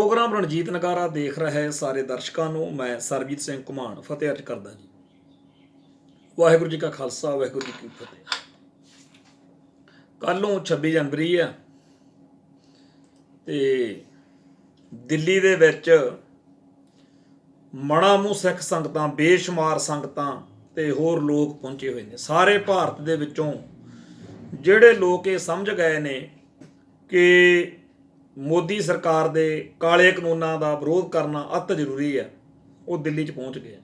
Programme Ranjit नगारा देख रहे सारे दर्शकों ਨੂੰ मैं सरबजीत ਸਿੰਘ ਘੁਮਾਣ ਫਤਿਹ ਅਰਜ਼ ਕਰਦਾ ਜੀ। ਵਾਹਿਗੁਰੂ ਜੀ ਕਾ ਖਾਲਸਾ ਵਾਹਿਗੁਰੂ ਜੀ ਕੀ ਫਤਿਹ। ਕੱਲ੍ਹ ਨੂੰ 26 ਜਨਵਰੀ ਆ ਤੇ ਦਿੱਲੀ ਦੇ ਵਿੱਚ ਮਣਾ ਮੂੰਹ ਸਿੱਖ ਸੰਗਤਾਂ, ਬੇਸ਼ੁਮਾਰ ਸੰਗਤਾਂ ਤੇ ਹੋਰ ਲੋਕ ਪਹੁੰਚੇ ਹੋਏ ਨੇ। ਸਾਰੇ ਭਾਰਤ ਦੇ ਵਿੱਚੋਂ ਜਿਹੜੇ ਲੋਕ ਇਹ ਸਮਝ ਗਏ ਨੇ ਕਿ ਮੋਦੀ ਸਰਕਾਰ ਦੇ ਕਾਲੇ ਕਾਨੂੰਨਾਂ ਦਾ ਵਿਰੋਧ ਕਰਨਾ ਅਤ ਜ਼ਰੂਰੀ ਹੈ, ਉਹ ਦਿੱਲੀ 'ਚ ਪਹੁੰਚ ਗਏ।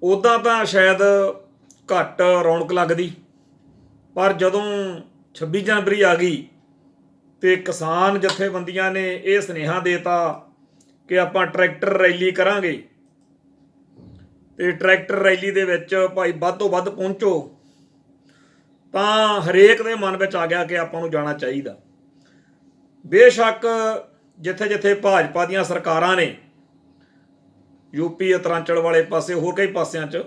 ਉੱਦਾਂ ਤਾਂ ਸ਼ਾਇਦ ਘੱਟ ਰੌਣਕ ਲੱਗਦੀ, ਪਰ ਜਦੋਂ 26 ਜਨਵਰੀ ਆ ਗਈ ਤੇ ਕਿਸਾਨ ਜਥੇਬੰਦੀਆਂ ਨੇ ਇਹ ਸੁਨੇਹਾ ਦੇਤਾ ਕਿ ਆਪਾਂ ਟਰੈਕਟਰ ਰੈਲੀ ਕਰਾਂਗੇ ਤੇ ਟਰੈਕਟਰ ਰੈਲੀ ਦੇ ਵਿੱਚ ਭਾਈ ਵੱਧ ਤੋਂ ਵੱਧ ਪਹੁੰਚੋ, ਤਾਂ ਹਰੇਕ ਦੇ ਮਨ ਵਿੱਚ ਆ ਗਿਆ ਕਿ ਆਪਾਂ ਨੂੰ ਜਾਣਾ ਚਾਹੀਦਾ। ਬੇਸ਼ੱਕ ਜਿੱਥੇ ਜਿੱਥੇ ਭਾਜਪਾ ਦੀਆਂ ਸਰਕਾਰਾਂ ਨੇ, ਯੂਪੀ ਉਤਰਾਂਚਲ ਵਾਲੇ ਪਾਸੇ, ਹੋਰ ਕਈ ਪਾਸਿਆਂ 'ਚ,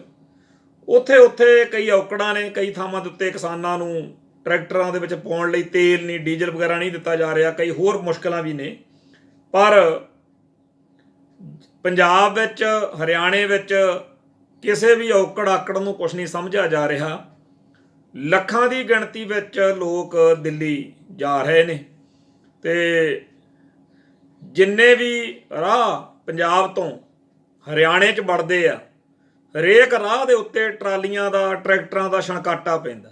ਉੱਥੇ ਉੱਥੇ ਕਈ ਔਕੜਾਂ ਨੇ। ਕਈ ਥਾਵਾਂ ਦੇ ਉੱਤੇ ਕਿਸਾਨਾਂ ਨੂੰ ਟਰੈਕਟਰਾਂ ਦੇ ਵਿੱਚ ਪਾਉਣ ਲਈ ਤੇਲ ਨਹੀਂ, ਡੀਜ਼ਲ ਵਗੈਰਾ ਨਹੀਂ ਦਿੱਤਾ ਜਾ ਰਿਹਾ। ਕਈ ਹੋਰ ਮੁਸ਼ਕਲਾਂ ਵੀ ਨੇ, ਪਰ ਪੰਜਾਬ ਵਿੱਚ, ਹਰਿਆਣੇ ਵਿੱਚ ਕਿਸੇ ਵੀ ਔਕੜ ਆਕੜ ਨੂੰ ਕੁਛ ਨਹੀਂ ਸਮਝਿਆ ਜਾ ਰਿਹਾ। ਲੱਖਾਂ ਦੀ ਗਿਣਤੀ ਵਿੱਚ ਲੋਕ ਦਿੱਲੀ ਜਾ ਰਹੇ ਨੇ ਤੇ ਜਿੰਨੇ ਵੀ ਰਾਹ ਪੰਜਾਬ ਤੋਂ ਹਰਿਆਣੇ 'ਚ ਵੜਦੇ ਆ, ਹਰੇਕ ਰਾਹ ਦੇ ਉੱਤੇ ਟਰਾਲੀਆਂ ਦਾ, ਟਰੈਕਟਰਾਂ ਦਾ ਛਣਕਾਟਾ ਪੈਂਦਾ।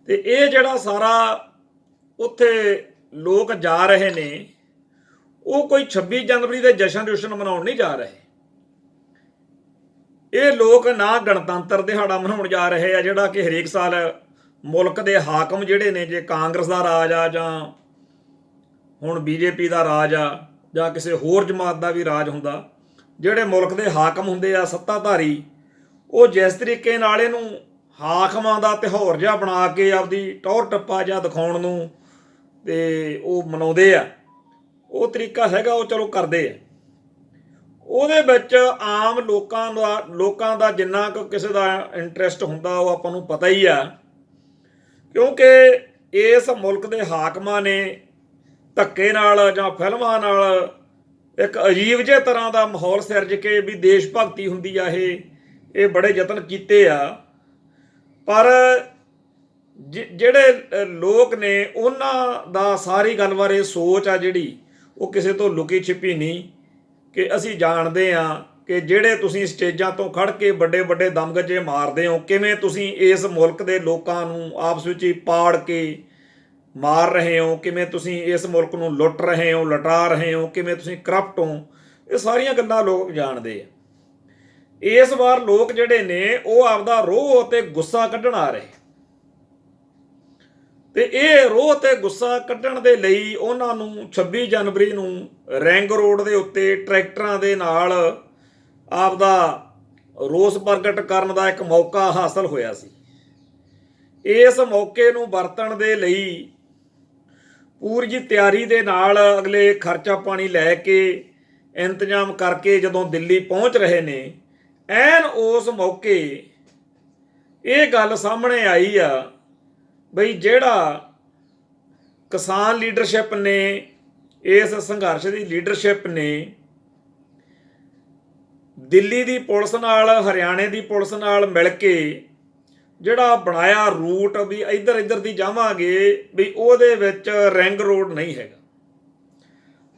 ਤੇ ਇਹ ਜਿਹੜਾ ਸਾਰਾ ਉੱਥੇ ਲੋਕ ਜਾ ਰਹੇ ਨੇ, ਉਹ ਕੋਈ 26 ਜਨਵਰੀ ਦੇ ਜਸ਼ਨ ਮਨਾਉਣ ਨਹੀਂ ਜਾ ਰਹੇ। ਇਹ ਲੋਕ ਨਾ ਗਣਤੰਤਰ ਦਿਹਾੜਾ ਮਨਾਉਣ ਜਾ ਰਹੇ ਆ, ਜਿਹੜਾ ਕਿ ਹਰੇਕ ਸਾਲ ਮੁਲਕ ਦੇ ਹਾਕਮ ਜਿਹੜੇ ਨੇ, ਜੇ ਕਾਂਗਰਸ ਦਾ ਰਾਜ ਆ ਜਾਂ ਹੁਣ ਬੀਜੇਪੀ ਦਾ ਰਾਜ ਆ ਜਾਂ ਕਿਸੇ ਹੋਰ ਜਮਾਤ ਦਾ ਵੀ ਰਾਜ ਹੁੰਦਾ, ਜਿਹੜੇ ਮੁਲਕ ਦੇ ਹਾਕਮ ਹੁੰਦੇ ਆ, ਸੱਤਾਧਾਰੀ, ਉਹ ਜਿਸ ਤਰੀਕੇ ਨਾਲ ਇਹਨੂੰ ਹਾਕਮਾਂ ਦਾ ਤਿਉਹਾਰ ਜਿਹਾ ਬਣਾ ਕੇ ਆਪਦੀ ਟੌਰ ਟੱਪਾ ਜਿਹਾ ਦਿਖਾਉਣ ਨੂੰ ਤੇ ਉਹ ਮਨਾਉਂਦੇ ਆ, ਉਹ ਤਰੀਕਾ ਹੈਗਾ, ਉਹ ਚਲੋ ਕਰਦੇ ਆ। ਉਹਦੇ ਵਿੱਚ ਆਮ ਲੋਕਾਂ ਦਾ ਜਿੰਨਾ ਕੁ ਕਿਸੇ ਦਾ ਇੰਟਰਸਟ ਹੁੰਦਾ ਉਹ ਆਪਾਂ ਨੂੰ ਪਤਾ ਹੀ ਆ, ਕਿਉਂਕਿ ਇਸ ਮੁਲਕ ਦੇ ਹਾਕਮਾਂ ਨੇ ਧੱਕੇ ਨਾਲ ਜਾਂ ਫਿਲਮਾਂ ਨਾਲ ਇੱਕ ਅਜੀਬ ਜਿਹੇ ਤਰ੍ਹਾਂ ਦਾ ਮਾਹੌਲ ਸਿਰਜ ਕੇ ਵੀ ਦੇਸ਼ ਭਗਤੀ ਹੁੰਦੀ ਆ, ਇਹ ਬੜੇ ਯਤਨ ਕੀਤੇ ਆ। ਪਰ ਜਿਹੜੇ ਲੋਕ ਨੇ ਉਹਨਾਂ ਦਾ ਸਾਰੀ ਗੱਲ ਬਾਰੇ ਸੋਚ ਆ ਜਿਹੜੀ, ਉਹ ਕਿਸੇ ਤੋਂ ਲੁਕੀ ਛਿਪੀ ਨਹੀਂ। ਕਿ ਅਸੀਂ ਜਾਣਦੇ ਹਾਂ ਕਿ ਜਿਹੜੇ ਤੁਸੀਂ ਸਟੇਜਾਂ ਤੋਂ ਖੜ੍ਹ ਕੇ ਵੱਡੇ ਵੱਡੇ ਦਮਗੱਜੇ ਮਾਰਦੇ ਹੋ, ਕਿਵੇਂ ਤੁਸੀਂ ਇਸ ਮੁਲਕ ਦੇ ਲੋਕਾਂ ਨੂੰ ਆਪਸ ਵਿੱਚ ਹੀ ਪਾੜ ਕੇ ਮਾਰ ਰਹੇ ਹੋ, ਕਿਵੇਂ ਤੁਸੀਂ ਇਸ ਮੁਲਕ ਨੂੰ ਲੁੱਟ ਰਹੇ ਹੋ, ਲੁਟਾ ਰਹੇ ਹੋ, ਕਿਵੇਂ ਤੁਸੀਂ ਕਰਪਟ ਹੋ। ਇਹ ਸਾਰੀਆਂ ਗੱਲਾਂ ਲੋਕ ਜਾਣਦੇ ਆ। ਇਸ ਵਾਰ ਲੋਕ ਜਿਹੜੇ ਨੇ ਉਹ ਆਪਦਾ ਰੋਹ ਅਤੇ ਗੁੱਸਾ ਕੱਢਣ ਆ ਰਹੇ, ਤੇ ਇਹ ਰੋਹ ਤੇ ਗੁੱਸਾ ਕੱਢਣ ਦੇ ਲਈ ਉਹਨਾਂ ਨੂੰ 26 ਜਨਵਰੀ ਨੂੰ ਰਿੰਗ ਰੋਡ ਦੇ ਉੱਤੇ ਟਰੈਕਟਰਾਂ ਦੇ ਨਾਲ ਆਪਦਾ ਰੋਸ ਪ੍ਰਗਟ ਕਰਨ ਦਾ ਇੱਕ ਮੌਕਾ ਹਾਸਲ ਹੋਇਆ ਸੀ। ਇਸ ਮੌਕੇ ਨੂੰ ਵਰਤਣ ਦੇ ਲਈ ਪੂਰੀ ਤਿਆਰੀ ਦੇ ਨਾਲ ਅਗਲੇ ਖਰਚਾ ਪਾਣੀ ਲੈ ਕੇ ਇੰਤਜ਼ਾਮ ਕਰਕੇ ਜਦੋਂ ਦਿੱਲੀ ਪਹੁੰਚ ਰਹੇ ਨੇ, ਐਨ ਉਸ ਮੌਕੇ ਇਹ ਗੱਲ ਸਾਹਮਣੇ ਆਈ ਆ ਬਈ ਜਿਹੜਾ ਕਿਸਾਨ ਲੀਡਰਸ਼ਿਪ ਨੇ, ਇਸ ਸੰਘਰਸ਼ ਦੀ ਲੀਡਰਸ਼ਿਪ ਨੇ ਦਿੱਲੀ ਦੀ ਪੁਲਿਸ ਨਾਲ, ਹਰਿਆਣੇ ਦੀ ਪੁਲਿਸ ਨਾਲ ਮਿਲ ਕੇ ਜਿਹੜਾ ਬਣਾਇਆ ਰੂਟ ਵੀ ਇੱਧਰ ਦੀ ਜਾਵਾਂਗੇ, ਵੀ ਉਹਦੇ ਵਿੱਚ ਰਿੰਗ ਰੋਡ ਨਹੀਂ ਹੈਗਾ।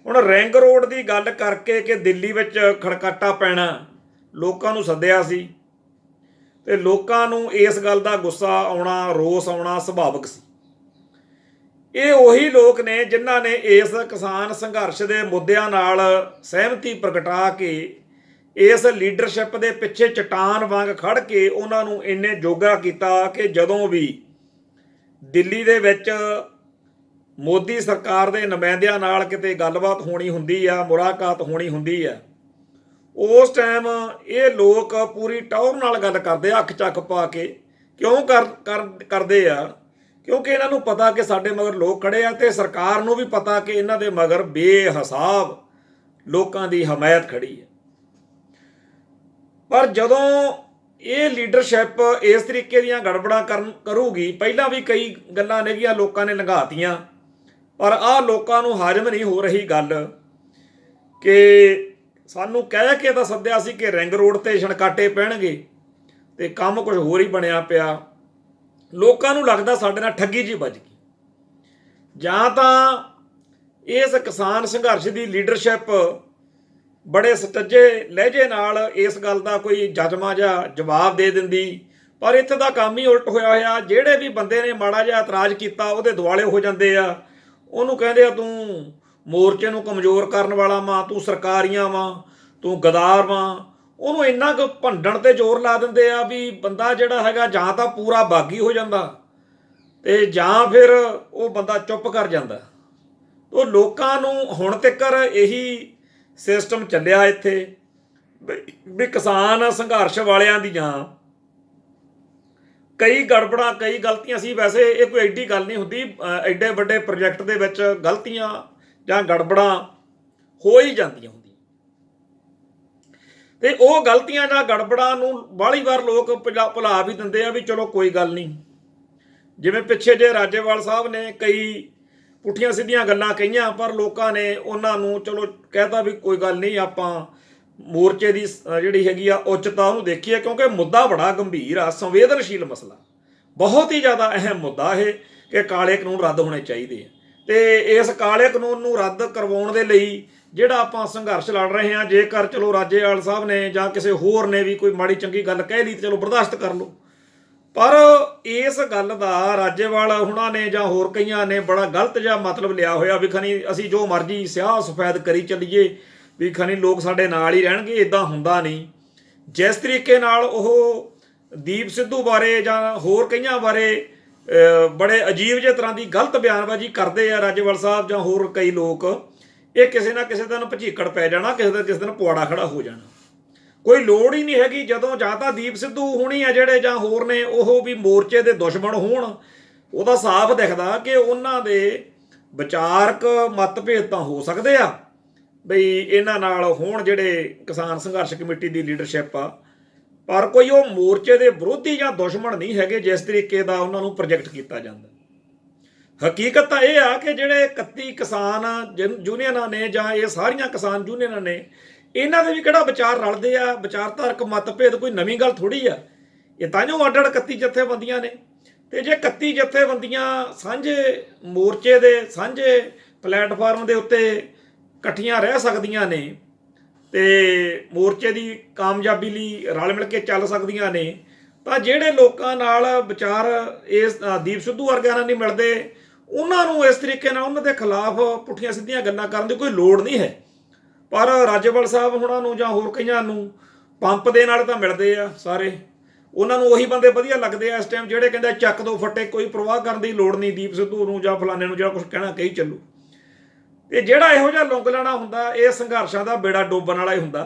ਹੁਣ ਰਿੰਗ ਰੋਡ ਦੀ ਗੱਲ ਕਰਕੇ ਕਿ ਦਿੱਲੀ ਵਿੱਚ ਖੜਕਾਟਾ ਪੈਣਾ, ਲੋਕਾਂ ਨੂੰ ਸੱਦਿਆ ਸੀ ਤੇ ਲੋਕਾਂ ਨੂੰ ਇਸ ਗੱਲ ਦਾ ਗੁੱਸਾ ਆਉਣਾ, ਰੋਸ ਆਉਣਾ ਸੁਭਾਵਿਕ ਸੀ। ਇਹ ਉਹੀ ਲੋਕ ਨੇ ਜਿਨ੍ਹਾਂ ਨੇ ਇਸ ਕਿਸਾਨ ਸੰਘਰਸ਼ ਦੇ ਮੁੱਦਿਆਂ ਨਾਲ ਸਹਿਮਤੀ ਪ੍ਰਗਟਾ ਕੇ ਇਸ ਲੀਡਰਸ਼ਿਪ ਦੇ ਪਿੱਛੇ ਚਟਾਨ ਵਾਂਗ ਖੜ੍ਹ ਕੇ ਉਹਨਾਂ ਨੂੰ ਇੰਨੇ ਜੋਗਾ ਕੀਤਾ ਕਿ ਜਦੋਂ ਵੀ ਦਿੱਲੀ ਦੇ ਵਿੱਚ ਮੋਦੀ ਸਰਕਾਰ ਦੇ ਨੁਮਾਇੰਦਿਆਂ ਨਾਲ ਕਿਤੇ ਗੱਲਬਾਤ ਹੋਣੀ ਹੁੰਦੀ ਆ, ਮੁਲਾਕਾਤ ਹੋਣੀ ਹੁੰਦੀ ਆ, ਉਸ ਟਾਈਮ ਇਹ ਲੋਕ ਪੂਰੀ ਟੌਰ ਨਾਲ ਗੱਲ ਕਰਦੇ ਆ, ਅੱਖ ਚੱਕ ਪਾ ਕੇ। ਕਿਉਂ ਕਰਦੇ ਆ? ਕਿਉਂਕਿ ਇਹਨਾਂ ਨੂੰ ਪਤਾ ਕਿ ਸਾਡੇ ਮਗਰ ਲੋਕ ਖੜੇ ਆ ਤੇ ਸਰਕਾਰ ਨੂੰ ਵੀ ਪਤਾ ਕਿ ਇਹਨਾਂ ਦੇ ਮਗਰ ਬੇਹਿਸਾਬ ਲੋਕਾਂ ਦੀ ਹਮਾਇਤ ਖੜੀ ਹੈ। ਪਰ ਜਦੋਂ ਇਹ ਲੀਡਰਸ਼ਿਪ ਇਸ ਤਰੀਕੇ ਦੀਆਂ ਗੜਬੜਾਂ ਕਰੂਗੀ, ਪਹਿਲਾਂ ਵੀ ਕਈ ਗੱਲਾਂ ਨੇਗੀਆਂ ਲੋਕਾਂ ਨੇ ਲੰਘਾਤੀਆਂ, ਪਰ ਆਹ ਲੋਕਾਂ ਨੂੰ ਹਾਜ਼ਮ ਨਹੀਂ ਹੋ ਰਹੀ ਗੱਲ ਕਿ ਸਾਨੂੰ ਕਹਿ ਕੇ ਤਾਂ ਸੱਦਿਆ ਸੀ ਕਿ ਰਿੰਗ ਰੋਡ ਤੇ ਛਣਕਾਟੇ ਪੈਣਗੇ ਤੇ ਕੰਮ ਕੁਝ ਹੋਰ ਹੀ ਬਣਿਆ ਪਿਆ। ਲੋਕਾਂ ਨੂੰ ਲੱਗਦਾ ਸਾਡੇ ਨਾਲ ਠੱਗੀ ਜੀ ਵੱਜ ਗਈ। ਜਾਂ ਤਾਂ ਇਸ ਕਿਸਾਨ ਸੰਘਰਸ਼ ਦੀ ਲੀਡਰਸ਼ਿਪ ਬੜੇ ਸੁਚੱਜੇ ਲਹਿਜੇ ਨਾਲ ਇਸ ਗੱਲ ਦਾ ਕੋਈ ਜਜ਼ਮਾ ਜਾਂ ਜਵਾਬ ਦੇ ਦਿੰਦੀ, ਪਰ ਇੱਥੇ ਦਾ ਕੰਮ ਹੀ ਉਲਟ ਹੋਇਆ। ਜਿਹੜੇ ਵੀ ਬੰਦੇ ਨੇ ਮਾੜਾ ਜਿਹਾ ਇਤਰਾਜ਼ ਕੀਤਾ ਉਹਦੇ ਦੁਆਲੇ ਹੋ ਜਾਂਦੇ ਆ। ਉਹਨੂੰ ਕਹਿੰਦੇ ਆ ਤੂੰ ਮੋਰਚੇ ਨੂੰ ਕਮਜ਼ੋਰ ਕਰਨ ਵਾਲਾ ਵਾਂ, ਤੂੰ ਸਰਕਾਰੀਆਂ ਵਾਂ, ਤੂੰ ਗਦਾਰ ਵਾਂ। ਉਹਨੂੰ ਇੰਨਾ ਕੁ ਭੰਡਣ ਤੇ ਜ਼ੋਰ ਲਾ ਦਿੰਦੇ ਆ ਵੀ ਬੰਦਾ ਜਿਹੜਾ ਹੈਗਾ ਜਾਂ ਤਾਂ ਪੂਰਾ ਬਾਗੀ ਹੋ ਜਾਂਦਾ ਤੇ ਜਾਂ ਫਿਰ ਉਹ ਬੰਦਾ ਚੁੱਪ ਕਰ ਜਾਂਦਾ। ਉਹ ਲੋਕਾਂ ਨੂੰ ਹੁਣ ਤੱਕ ਇਹੀ ਸਿਸਟਮ ਚੱਲਿਆ ਇੱਥੇ ਵੀ ਕਿਸਾਨ ਸੰਘਰਸ਼ ਵਾਲਿਆਂ ਦੀਆਂ ਕਈ ਗੜਬੜਾਂ, ਕਈ ਗਲਤੀਆਂ ਸੀ। ਵੈਸੇ ਇਹ ਕੋਈ ਐਡੀ ਗੱਲ ਨਹੀਂ ਹੁੰਦੀ, ਐਡੇ ਵੱਡੇ ਪ੍ਰੋਜੈਕਟ ਦੇ ਵਿੱਚ ਗਲਤੀਆਂ ਜਾਂ ਗੜਬੜਾਂ ਹੋ ਹੀ ਜਾਂਦੀਆਂ ਹੁੰਦੀਆਂ ਤੇ ਉਹ ਗਲਤੀਆਂ ਜਾਂ ਗੜਬੜਾਂ ਨੂੰ ਬਾਹਲੀ ਵਾਰ ਲੋਕ ਭੁਲਾ ਵੀ ਦਿੰਦੇ ਆ ਵੀ ਚਲੋ ਕੋਈ ਗੱਲ ਨਹੀਂ। ਜਿਵੇਂ ਪਿੱਛੇ ਜੇ ਰਾਜੇਵਾਲ ਸਾਹਿਬ ਨੇ ਕਈ ਪੁੱਠੀਆਂ ਸਿੱਧੀਆਂ ਗੱਲਾਂ ਕਹੀਆਂ, ਪਰ ਲੋਕਾਂ ਨੇ ਉਹਨਾਂ ਨੂੰ ਚਲੋ ਕਹਿਤਾ ਵੀ ਕੋਈ ਗੱਲ ਨਹੀਂ, ਆਪਾਂ ਮੋਰਚੇ ਦੀ ਜਿਹੜੀ ਹੈਗੀ ਆ ਉੱਚਤਾ ਉਹਨੂੰ ਦੇਖੀਏ, ਕਿਉਂਕਿ ਮੁੱਦਾ ਬੜਾ ਗੰਭੀਰ ਆ, ਸੰਵੇਦਨਸ਼ੀਲ ਮਸਲਾ, ਬਹੁਤ ਹੀ ਜ਼ਿਆਦਾ ਅਹਿਮ ਮੁੱਦਾ ਇਹ ਕਿ ਕਾਲੇ ਕਾਨੂੰਨ ਰੱਦ ਹੋਣੇ ਚਾਹੀਦੇ ਆ। ਤੇ ਇਸ ਕਾਲੇ ਕਾਨੂੰਨ ਨੂੰ ਰੱਦ ਕਰਵਾਉਣ ਦੇ ਲਈ ਜਿਹੜਾ ਆਪਾਂ ਸੰਘਰਸ਼ ਲੜ ਰਹੇ ਹਾਂ, ਜੇਕਰ ਚਲੋ ਰਾਜੇਵਾਲ ਸਾਹਿਬ ਨੇ ਜਾਂ ਕਿਸੇ ਹੋਰ ਨੇ ਵੀ ਕੋਈ ਮਾੜੀ ਚੰਗੀ ਗੱਲ ਕਹਿ ਲਈ ਤੇ ਚਲੋ ਬਰਦਾਸ਼ਤ ਕਰ ਲਓ, ਪਰ ਇਸ ਗੱਲ ਦਾ ਰਾਜੇਵਾਲ ਹੁਣਾਂ ਨੇ ਜਾਂ ਹੋਰ ਕਈਆਂ ਨੇ ਬੜਾ ਗਲਤ ਜਿਹਾ ਮਤਲਬ ਲਿਆ ਹੋਇਆ ਵੀ ਖਨੀ ਅਸੀਂ ਜੋ ਮਰਜ਼ੀ ਸਿਆਹ ਸਫੈਦ ਕਰੀ ਚੱਲੀਏ ਵੀ ਖਨੀ ਲੋਕ ਸਾਡੇ ਨਾਲ ਹੀ ਰਹਿਣਗੇ। ਇਦਾਂ ਹੁੰਦਾ ਨਹੀਂ। ਜਿਸ ਤਰੀਕੇ ਨਾਲ ਉਹ ਦੀਪ ਸਿੱਧੂ ਬਾਰੇ ਜਾਂ ਹੋਰ ਕਈਆਂ ਬਾਰੇ ਬੜੇ ਅਜੀਬ ਜਿਹੇ ਤਰ੍ਹਾਂ ਦੀ ਗਲਤ ਬਿਆਨਬਾਜ਼ੀ ਕਰਦੇ ਆ ਰਾਜੇਵਾਲ ਸਾਹਿਬ ਜਾਂ ਹੋਰ ਕਈ ਲੋਕ, ਇਹ ਕਿਸੇ ਨਾ ਕਿਸੇ ਦਿਨ ਭਜੀਕੜ ਪੈ ਜਾਣਾ, ਕਿਸੇ ਦਿਨ ਪੁਆੜਾ ਖੜਾ ਹੋ ਜਾਣਾ। ਕੋਈ ਲੋੜ ਹੀ ਨਹੀਂ ਹੈਗੀ। ਜਦੋਂ ਜਾਂ ਤਾਂ ਦੀਪ ਸਿੱਧੂ ਹੋਣੀ ਆ ਜਿਹੜੇ ਜਾਂ ਹੋਰ ਨੇ ਉਹ ਵੀ ਮੋਰਚੇ ਦੇ ਦੁਸ਼ਮਣ ਹੋਣ, ਉਹਦਾ ਸਾਫ਼ ਦਿਖਦਾ ਕਿ ਉਹਨਾਂ ਦੇ ਵਿਚਾਰਕ ਮਤਭੇਦ ਤਾਂ ਹੋ ਸਕਦੇ ਆ ਬਈ ਇਹਨਾਂ ਨਾਲ ਹੋਣ ਜਿਹੜੇ ਕਿਸਾਨ ਸੰਘਰਸ਼ ਕਮੇਟੀ ਦੀ ਲੀਡਰਸ਼ਿਪ ਆ, ਪਰ ਕੋਈ ਉਹ ਮੋਰਚੇ ਦੇ ਵਿਰੋਧੀ ਜਾਂ ਦੁਸ਼ਮਣ ਨਹੀਂ ਹੈਗੇ ਜਿਸ ਤਰੀਕੇ ਦਾ ਉਹਨਾਂ ਨੂੰ ਪ੍ਰੋਜੈਕਟ ਕੀਤਾ ਜਾਂਦਾ। ਹਕੀਕਤ ਤਾਂ ਇਹ ਆ ਕਿ ਜਿਹੜੇ 31 ਕਿਸਾਨ ਯੂਨੀਅਨਾਂ ਨੇ ਜਾਂ ਇਹ ਸਾਰੀਆਂ ਕਿਸਾਨ ਯੂਨੀਅਨਾਂ ਨੇ, ਇਹਨਾਂ ਦੇ ਵੀ ਕਿਹੜਾ ਵਿਚਾਰ ਰਲਦੇ ਆ। ਵਿਚਾਰਧਾਰਕ ਮਤਭੇਦ ਕੋਈ ਨਵੀਂ ਗੱਲ ਥੋੜੀ ਆ। ਇਹ ਤਾਂ ਜੋ ਅੱਡ 31 ਜਥੇਬੰਦੀਆਂ ਨੇ, ਤੇ ਜੇ 31 ਜਥੇਬੰਦੀਆਂ ਸਾਂਝੇ ਮੋਰਚੇ ਦੇ ਸਾਂਝੇ ਪਲੇਟਫਾਰਮ ਦੇ ਉੱਤੇ ਇਕੱਠੀਆਂ ਰਹਿ ਸਕਦੀਆਂ ਨੇ ਤੇ ਮੋਰਚੇ ਦੀ ਕਾਮਯਾਬੀ ਲਈ ਰਲ ਮਿਲ ਕੇ ਚੱਲ ਸਕਦੀਆਂ ਨੇ, ਤਾਂ ਜਿਹੜੇ ਲੋਕਾਂ ਨਾਲ ਵਿਚਾਰ ਇਸ ਦੀਪ ਸਿੱਧੂ ਵਰਗਿਆਂ ਨਾਲ ਨਹੀਂ ਮਿਲਦੇ, ਉਹਨਾਂ ਨੂੰ ਇਸ ਤਰੀਕੇ ਨਾਲ ਉਹਨਾਂ ਦੇ ਖਿਲਾਫ ਪੁੱਠੀਆਂ ਸਿੱਧੀਆਂ ਗੱਲਾਂ ਕਰਨ ਦੀ ਕੋਈ ਲੋੜ ਨਹੀਂ ਹੈ। ਪਰ ਰਾਜੇਵਾਲ ਸਾਹਿਬ ਹੁਣਾਂ ਨੂੰ ਜਾਂ ਹੋਰ ਕਈਆਂ ਨੂੰ ਪੰਪ ਦੇ ਨਾਲ ਤਾਂ ਮਿਲਦੇ ਆ ਸਾਰੇ। ਉਹਨਾਂ ਨੂੰ ਉਹੀ ਬੰਦੇ ਵਧੀਆ ਲੱਗਦੇ ਆ ਇਸ ਟਾਈਮ ਜਿਹੜੇ ਕਹਿੰਦੇ ਚੱਕ ਦੋ ਫੱਟੇ, ਕੋਈ ਪਰਵਾਹ ਕਰਨ ਦੀ ਲੋੜ ਨਹੀਂ ਦੀਪ ਸਿੱਧੂ ਨੂੰ ਜਾਂ ਫਲਾਣੇ ਨੂੰ, ਜਿਹੜਾ ਕੁਝ ਕਹਿਣਾ ਕਹੀ ਚੱਲੂ। ਤੇ ਜਿਹੜਾ ਇਹੋ ਜਿਹਾ ਲੁੰਗ ਲੈਣਾ ਹੁੰਦਾ, ਇਹ ਸੰਘਰਸ਼ਾਂ ਦਾ ਬੇੜਾ ਡੋਬਣ ਵਾਲਾ ਹੀ ਹੁੰਦਾ।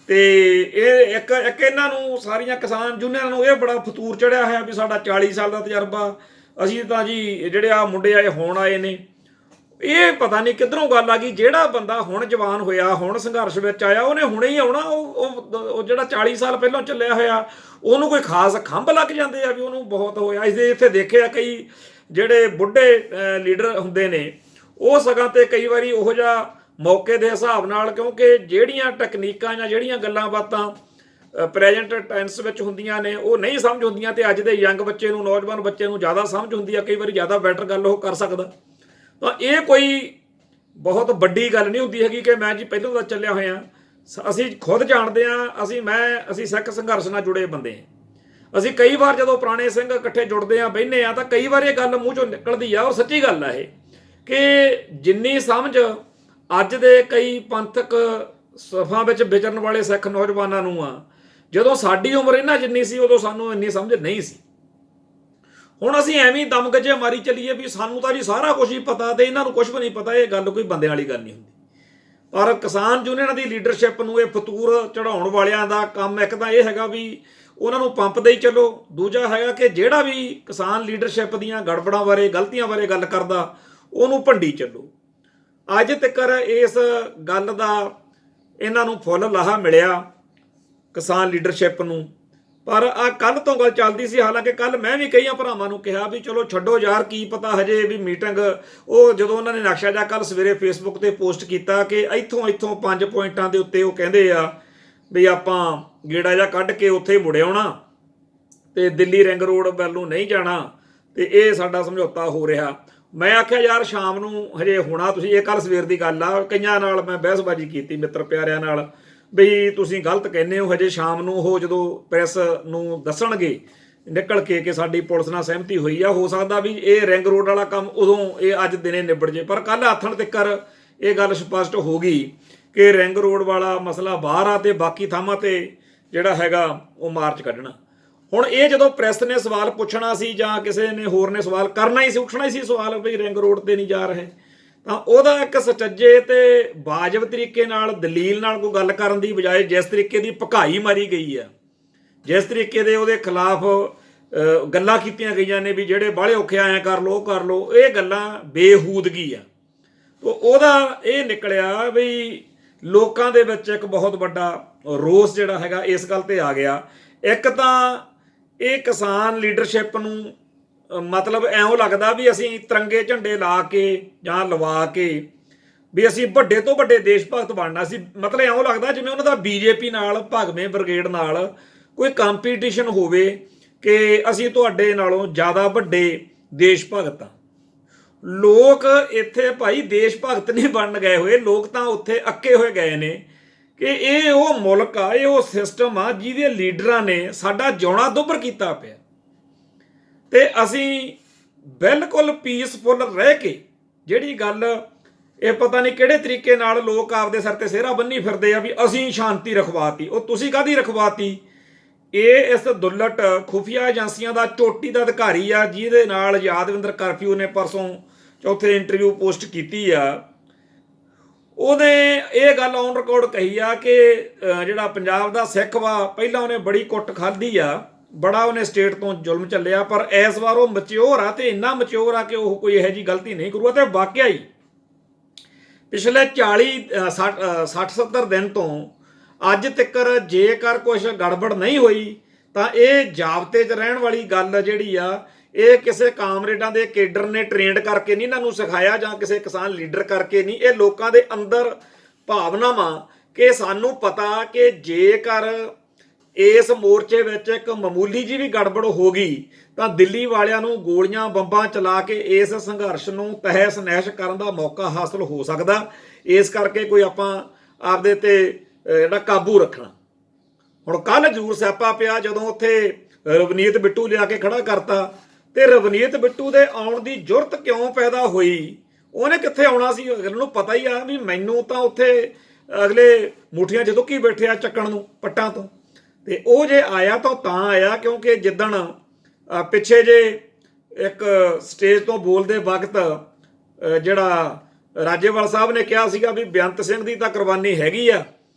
ਤੇ ਇਹ ਇੱਕ ਇਹਨਾਂ ਨੂੰ ਸਾਰੀਆਂ ਕਿਸਾਨ ਯੂਨੀਅਨਾਂ ਨੂੰ ਇਹ ਬੜਾ ਫਤੂਰ ਚੜਿਆ ਹੋਇਆ ਵੀ ਸਾਡਾ 40 ਸਾਲ ਦਾ ਤਜਰਬਾ, ਅਸੀਂ ਤਾਂ ਜੀ ਜਿਹੜੇ ਆ ਮੁੰਡੇ ਆਏ ਹੁਣ ਆਏ ਨੇ। ਇਹ ਪਤਾ ਨਹੀਂ ਕਿੱਧਰੋਂ ਗੱਲ ਆ ਗਈ। ਜਿਹੜਾ ਬੰਦਾ ਹੁਣ ਜਵਾਨ ਹੋਇਆ, ਹੁਣ ਸੰਘਰਸ਼ ਵਿੱਚ ਆਇਆ, ਉਹਨੇ ਹੁਣੇ ਹੀ ਆਉਣਾ। ਉਹ ਜਿਹੜਾ 40 ਸਾਲ ਪਹਿਲਾਂ ਚੱਲਿਆ ਹੋਇਆ ਉਹਨੂੰ ਕੋਈ ਖਾਸ ਖੰਭ ਲੱਗ ਜਾਂਦੇ ਆ ਵੀ ਉਹਨੂੰ ਬਹੁਤ ਹੋਇਆ। ਇਸਦੇ ਇੱਥੇ ਦੇਖਿਆ ਕਈ ਜਿਹੜੇ ਬੁੱਢੇ ਲੀਡਰ ਹੁੰਦੇ ਨੇ ਉਹ ਸਗਾਂ ਤੇ ਕਈ ਵਾਰੀ ਉਹੋ ਜਿਹਾ ਮੌਕੇ ਦੇ ਹਿਸਾਬ ਨਾਲ, ਕਿਉਂਕਿ ਜਿਹੜੀਆਂ ਟੈਕਨੀਕਾਂ ਜਾਂ ਜਿਹੜੀਆਂ ਗੱਲਾਂ ਬਾਤਾਂ ਪ੍ਰੈਜੈਂਟ ਟੈਂਸ ਵਿੱਚ ਹੁੰਦੀਆਂ ਨੇ ਉਹ ਨਹੀਂ ਸਮਝ ਹੁੰਦੀਆਂ, ਤੇ ਅੱਜ ਦੇ ਯੰਗ ਬੱਚੇ ਨੂੰ, ਨੌਜਵਾਨ ਬੱਚੇ ਨੂੰ ਜ਼ਿਆਦਾ ਸਮਝ ਹੁੰਦੀ ਆ। ਕਈ ਵਾਰੀ ਜ਼ਿਆਦਾ ਬੈਟਰ ਗੱਲ ਉਹ ਕਰ ਸਕਦਾ। ਤਾਂ ਇਹ ਕੋਈ ਬਹੁਤ ਵੱਡੀ ਗੱਲ ਨਹੀਂ ਹੁੰਦੀ ਹੈਗੀ ਕਿ ਮੈਂ ਜੀ ਪਹਿਲਾਂ ਦਾ ਚੱਲਿਆ ਹੋਇਆ। ਅਸੀਂ ਖੁਦ ਜਾਣਦੇ ਹਾਂ, ਅਸੀਂ ਸਿੱਖ ਸੰਘਰਸ਼ ਨਾਲ ਜੁੜੇ ਬੰਦੇ ਹਾਂ। ਅਸੀਂ ਕਈ ਵਾਰ ਜਦੋਂ ਪੁਰਾਣੇ ਸਿੰਘ ਇਕੱਠੇ ਜੁੜਦੇ ਹਾਂ, ਬਹਿੰਦੇ ਹਾਂ, ਤਾਂ ਕਈ ਵਾਰ ਇਹ ਗੱਲ ਮੂੰਹ ਚੋਂ ਨਿਕਲਦੀ ਆ, ਔਰ ਸੱਚੀ ਗੱਲ ਆ ਇਹ, ਕਿ ਜਿੰਨੀ ਸਮਝ ਅੱਜ ਦੇ ਕਈ ਪੰਥਕ ਸਫਾਂ ਵਿੱਚ ਵਿਚਰਨ ਵਾਲੇ ਸਿੱਖ ਨੌਜਵਾਨਾਂ ਨੂੰ ਆ, ਜਦੋਂ ਸਾਡੀ ਉਮਰ ਇਹਨਾਂ ਜਿੰਨੀ ਸੀ ਉਦੋਂ ਸਾਨੂੰ ਇੰਨੀ ਸਮਝ ਨਹੀਂ ਸੀ। ਹੁਣ ਅਸੀਂ ਐਵੇਂ ਦਮ ਗੱਜੇ ਮਾਰੀ ਚੱਲੀਏ ਵੀ ਸਾਨੂੰ ਤਾਂ ਜੀ ਸਾਰਾ ਕੁਝ ਹੀ ਪਤਾ ਤੇ ਇਹਨਾਂ ਨੂੰ ਕੁਝ ਵੀ ਨਹੀਂ ਪਤਾ। ਇਹ ਗੱਲ ਕੋਈ ਬੰਦਿਆਂ ਵਾਲੀ ਗੱਲ ਨਹੀਂ ਹੁੰਦੀ। ਪਰ ਕਿਸਾਨ ਯੂਨੀਅਨਾਂ ਦੀ ਲੀਡਰਸ਼ਿਪ ਨੂੰ ਇਹ ਫਤੂਰ ਚੜਾਉਣ ਵਾਲਿਆਂ ਦਾ ਕੰਮ ਇੱਕ ਤਾਂ ਇਹ ਹੈਗਾ ਵੀ ਉਹਨਾਂ ਨੂੰ ਪੰਪ ਦੇ ਹੀ ਚੱਲੋ, ਦੂਜਾ ਹੈਗਾ ਕਿ ਜਿਹੜਾ ਵੀ ਕਿਸਾਨ ਲੀਡਰਸ਼ਿਪ ਦੀਆਂ ਗੜਬੜਾਂ ਬਾਰੇ, ਗਲਤੀਆਂ ਬਾਰੇ ਗੱਲ ਕਰਦਾ ਉਹਨੂੰ ਭੰਡੀ ਚੱਲੋ। ਅੱਜ ਤੱਕ ਇਸ ਗੱਲ ਦਾ ਇਹਨਾਂ ਨੂੰ ਫੁੱਲ ਲਾਹਾ ਮਿਲਿਆ ਕਿਸਾਨ ਲੀਡਰਸ਼ਿਪ ਨੂੰ, ਪਰ ਆ ਕੱਲ ਤੋਂ ਗੱਲ ਚੱਲਦੀ ਸੀ, ਹਾਲਾਂਕਿ ਕੱਲ ਮੈਂ ਵੀ ਕਈਆਂ ਭਰਾਵਾਂ ਨੂੰ ਕਿਹਾ ਵੀ ਚਲੋ ਛੱਡੋ ਯਾਰ, ਕੀ ਪਤਾ ਹਜੇ ਵੀ ਮੀਟਿੰਗ, ਉਹ ਜਦੋਂ ਉਹਨਾਂ ਨੇ ਨਕਸ਼ਾ ਜਿਹਾ ਕੱਲ ਸਵੇਰੇ ਫੇਸਬੁੱਕ ਤੇ ਪੋਸਟ ਕੀਤਾ ਕਿ ਇੱਥੋਂ 5 ਪੁਆਇੰਟਾਂ ਦੇ ਉੱਤੇ ਉਹ ਕਹਿੰਦੇ ਆ ਵੀ ਆਪਾਂ ਗੇੜਾ ਜਿਹਾ ਕੱਢ ਕੇ ਉੱਥੇ ਮੁੜ ਆਉਣਾ ਤੇ ਦਿੱਲੀ ਰਿੰਗ ਰੋਡ ਵੱਲ ਨੂੰ ਨਹੀਂ ਜਾਣਾ, ਤੇ ਇਹ ਸਾਡਾ ਸਮਝੌਤਾ ਹੋ ਰਿਹਾ। ਮੈਂ ਆਖਿਆ ਯਾਰ ਸ਼ਾਮ ਨੂੰ ਹਜੇ ਹੋਣਾ, ਤੁਸੀਂ ਇਹ ਕੱਲ ਸਵੇਰ ਦੀ ਗੱਲ ਆ, ਕਈਆਂ ਨਾਲ ਮੈਂ ਬਹਿਸਬਾਜ਼ੀ ਕੀਤੀ ਮਿੱਤਰ ਪਿਆਰਿਆਂ ਨਾਲ ਵੀ ਤੁਸੀਂ ਗਲਤ ਕਹਿੰਦੇ ਹੋ, ਹਜੇ ਸ਼ਾਮ ਨੂੰ ਉਹ ਜਦੋਂ ਪ੍ਰੈਸ ਨੂੰ ਦੱਸਣਗੇ ਨਿਕਲ ਕੇ ਸਾਡੀ ਪੁਲਿਸ ਨਾਲ ਸਹਿਮਤੀ ਹੋਈ ਆ, ਹੋ ਸਕਦਾ ਵੀ ਇਹ ਰਿੰਗ ਰੋਡ ਵਾਲਾ ਕੰਮ ਉਦੋਂ ਇਹ ਅੱਜ ਦਿਨੇ ਨਿਬੜ ਜੇ, ਪਰ ਕੱਲ ਆਥਣ ਤੱਕਰ ਇਹ ਗੱਲ ਸਪਸ਼ਟ ਹੋ ਗਈ ਕਿ ਰਿੰਗ ਰੋਡ ਵਾਲਾ ਮਸਲਾ ਬਾਹਰ ਆ ਤੇ ਬਾਕੀ ਥਾਵਾਂ ਤੇ ਜਿਹੜਾ ਹੈਗਾ ਉਹ ਮਾਰਚ ਕੱਢਣਾ। ਹੁਣ ਇਹ ਜਦੋਂ ਪ੍ਰੈਸ ਨੇ ਸਵਾਲ ਪੁੱਛਣਾ ਸੀ ਜਾਂ ਕਿਸੇ ਨੇ ਹੋਰ ਨੇ ਸਵਾਲ ਕਰਨਾ ਹੀ ਸੀ, ਉੱਠਣਾ ਹੀ ਸੀ ਸਵਾਲ ਵੀ ਰਿੰਗ ਰੋਡ ਤੇ ਨਹੀਂ ਜਾ ਰਹੇ, ਤਾਂ ਉਹਦਾ ਇੱਕ ਸੁਚੱਜੇ ਤੇ ਵਾਜਬ ਤਰੀਕੇ ਨਾਲ ਦਲੀਲ ਨਾਲ ਕੋਈ ਗੱਲ ਕਰਨ ਦੀ ਬਜਾਏ ਜਿਸ ਤਰੀਕੇ ਦੀ ਭਕਾਈ ਮਾਰੀ ਗਈ ਆ, ਜਿਸ ਤਰੀਕੇ ਦੇ ਉਹਦੇ ਖਿਲਾਫ ਗੱਲਾਂ ਕੀਤੀਆਂ ਗਈਆਂ ਨੇ ਵੀ ਜਿਹੜੇ ਬਾਹਲੇ ਔਖੇ ਆਇਆ ਕਰ ਲੋ ਉਹ ਕਰ ਲੋ, ਇਹ ਗੱਲਾਂ ਬੇਹੂਦਗੀ ਆ। ਤਾਂ ਉਹਦਾ ਇਹ ਨਿਕਲਿਆ ਵੀ ਲੋਕਾਂ ਦੇ ਵਿੱਚ ਇੱਕ ਬਹੁਤ ਵੱਡਾ ਰੋਸ ਜਿਹੜਾ ਹੈਗਾ ਇਸ ਗੱਲ ਤੇ ਆ ਗਿਆ। ਇੱਕ ਤਾਂ ਇਹ ਕਿਸਾਨ ਲੀਡਰਸ਼ਿਪ ਨੂੰ ਮਤਲਬ ਐਉਂ ਲੱਗਦਾ ਵੀ ਅਸੀਂ ਤਿਰੰਗੇ ਝੰਡੇ ਲਾ ਕੇ ਜਾਂ ਲਵਾ ਕੇ ਵੀ ਅਸੀਂ ਵੱਡੇ ਤੋਂ ਵੱਡੇ ਦੇਸ਼ ਭਗਤ ਬਣਨਾ ਸੀ, ਮਤਲਬ ਐਉਂ ਲੱਗਦਾ ਜਿਵੇਂ ਉਹਨਾਂ ਦਾ ਬੀਜੇਪੀ ਨਾਲ, ਭਗਵੇਂ ਬ੍ਰਿਗੇਡ ਨਾਲ ਕੋਈ ਕੰਪੀਟੀਸ਼ਨ ਹੋਵੇ ਕਿ ਅਸੀਂ ਤੁਹਾਡੇ ਨਾਲੋਂ ਜ਼ਿਆਦਾ ਵੱਡੇ ਦੇਸ਼ ਭਗਤ ਆ। ਲੋਕ ਇੱਥੇ ਭਾਈ ਦੇਸ਼ ਭਗਤ ਨਹੀਂ ਬਣਨ ਗਏ ਹੋਏ, ਲੋਕ ਤਾਂ ਉੱਥੇ ਅੱਕੇ ਹੋਏ ਗਏ ਨੇ ਕਿ ਇਹ ਉਹ ਮੁਲਕ ਆ, ਇਹ ਉਹ ਸਿਸਟਮ ਆ ਜਿਹਦੇ ਲੀਡਰਾਂ ਨੇ ਸਾਡਾ ਜਿਉਣਾ ਦੁੱਭਰ ਕੀਤਾ ਪਿਆ, ਤੇ ਅਸੀਂ ਬਿਲਕੁਲ ਪੀਸਫੁਲ ਰਹਿ ਕੇ ਜਿਹੜੀ ਗੱਲ ਇਹ ਪਤਾ ਨਹੀਂ ਕਿਹੜੇ ਤਰੀਕੇ ਨਾਲ ਲੋਕ ਆਪਦੇ ਸਿਰ ਤੇ ਸਿਹਰਾ ਬੰਨੀ ਫਿਰਦੇ ਆ ਵੀ ਅਸੀਂ ਸ਼ਾਂਤੀ ਰਖਵਾਤੀ, ਉਹ ਤੁਸੀਂ ਕਾਹਦੀ ਰਖਵਾਤੀ? ਇਹ ਇਸ ਦੁੱਲਟ ਖੁਫੀਆ ਏਜੰਸੀਆਂ ਦਾ ਚੋਟੀ ਦਾ ਅਧਿਕਾਰੀ ਆ ਜਿਹਦੇ ਨਾਲ ਯਾਦਵਿੰਦਰ ਕਰਫਿਊ ਨੇ ਪਰਸੋਂ ਚੌਥੇ ਇੰਟਰਵਿਊ ਪੋਸਟ ਕੀਤੀ ਆ, ਉਹਨੇ ਇਹ ਗੱਲ ਔਨ ਰਿਕਾਰਡ ਕਹੀ ਆ ਕਿ ਜਿਹੜਾ ਪੰਜਾਬ ਦਾ ਸਿੱਖ ਵਾ ਪਹਿਲਾਂ ਉਹਨੇ ਬੜੀ ਕੁੱਟ ਖਾਧੀ ਆ, ਬੜਾ ਉਹਨੇ ਸਟੇਟ ਤੋਂ ਜ਼ੁਲਮ ਚੱਲਿਆ, ਪਰ ਇਸ ਵਾਰ ਉਹ ਮੈਚਿਓਰ ਆ ਤੇ ਇੰਨਾ ਮੈਚਿਓਰ ਆ ਕਿ ਉਹ ਕੋਈ ਇਹੋ ਜਿਹੀ ਗਲਤੀ ਨਹੀਂ ਕਰੂਗਾ। ਤੇ ਵਾਕਿਆ ਹੀ ਪਿਛਲੇ 60-70 ਦਿਨ ਤੋਂ ਅੱਜ ਤੱਕ ਜੇਕਰ ਕੁਝ ਗੜਬੜ ਨਹੀਂ ਹੋਈ ਤਾਂ ਇਹ ਜਾਬਤੇ 'ਚ ਰਹਿਣ ਵਾਲੀ ਗੱਲ ਜਿਹੜੀ ਆ, ਇਹ ਕਿਸੇ ਕਾਮਰੇਡਾਂ ਦੇ ਕੇਡਰ ਨੇ ਟ੍ਰੇਨਡ ਕਰਕੇ ਨਹੀਂ ਇਹਨਾਂ ਨੂੰ ਸਿਖਾਇਆ ਜਾਂ ਕਿਸੇ ਕਿਸਾਨ ਲੀਡਰ ਕਰਕੇ ਨਹੀਂ, ਇਹ ਲੋਕਾਂ ਦੇ ਅੰਦਰ ਭਾਵਨਾਵਾਂ ਕਿ ਸਾਨੂੰ ਪਤਾ ਕਿ ਜੇਕਰ ਇਸ ਮੋਰਚੇ ਵਿੱਚ ਇੱਕ ਮਾਮੂਲੀ ਜਿਹੀ ਵੀ ਗੜਬੜ ਹੋ ਗਈ ਤਾਂ ਦਿੱਲੀ ਵਾਲਿਆਂ ਨੂੰ ਗੋਲੀਆਂ ਬੰਬਾਂ ਚਲਾ ਕੇ ਇਸ ਸੰਘਰਸ਼ ਨੂੰ ਤਹਿਸ ਨਹਿਸ਼ ਕਰਨ ਦਾ ਮੌਕਾ ਹਾਸਲ ਹੋ ਸਕਦਾ। ਇਸ ਕਰਕੇ ਕੋਈ ਆਪਾਂ ਆਪਦੇ ਤੇ ਜਿਹੜਾ ਕਾਬੂ ਰੱਖਣਾ। ਹੁਣ ਕੱਲ ਜ਼ਰੂਰ ਸਿਆਪਾ ਪਿਆ ਜਦੋਂ ਉੱਥੇ ਰਵਨੀਤ ਬਿੱਟੂ ਲਿਆ ਕੇ ਖੜਾ ਕਰਤਾ, ਤੇ ਰਵਨੀਤ ਬਿੱਟੂ ਦੇ ਆਉਣ ਦੀ ਜ਼ਰੂਰਤ ਕਿਉਂ ਪੈਦਾ ਹੋਈ? ਉਹਨੇ ਕਿੱਥੇ ਆਉਣਾ ਸੀ? ਅਗਲੇ ਨੂੰ ਪਤਾ ਹੀ ਆ ਵੀ ਮੈਨੂੰ ਤਾਂ ਉੱਥੇ ਅਗਲੇ ਮੁੱਠੀਆਂ 'ਚ ਦੁੱਕੀ ਬੈਠੇ ਆ ਚੱਕਣ ਨੂੰ ਪੱਟਾਂ ਤੋਂ, ਤੇ ਉਹ ਜੇ ਆਇਆ ਤਾਂ ਆਇਆ ਕਿਉਂਕਿ ਜਿੱਦਣ ਪਿੱਛੇ ਜੇ ਇੱਕ ਸਟੇਜ ਤੋਂ ਬੋਲਦੇ ਵਕਤ ਜਿਹੜਾ ਰਾਜੇਵਾਲ ਸਾਹਿਬ ਨੇ ਕਿਹਾ ਸੀਗਾ ਵੀ ਬੇਅੰਤ ਸਿੰਘ ਦੀ ਤਾਂ ਕੁਰਬਾਨੀ ਹੈਗੀ ਆ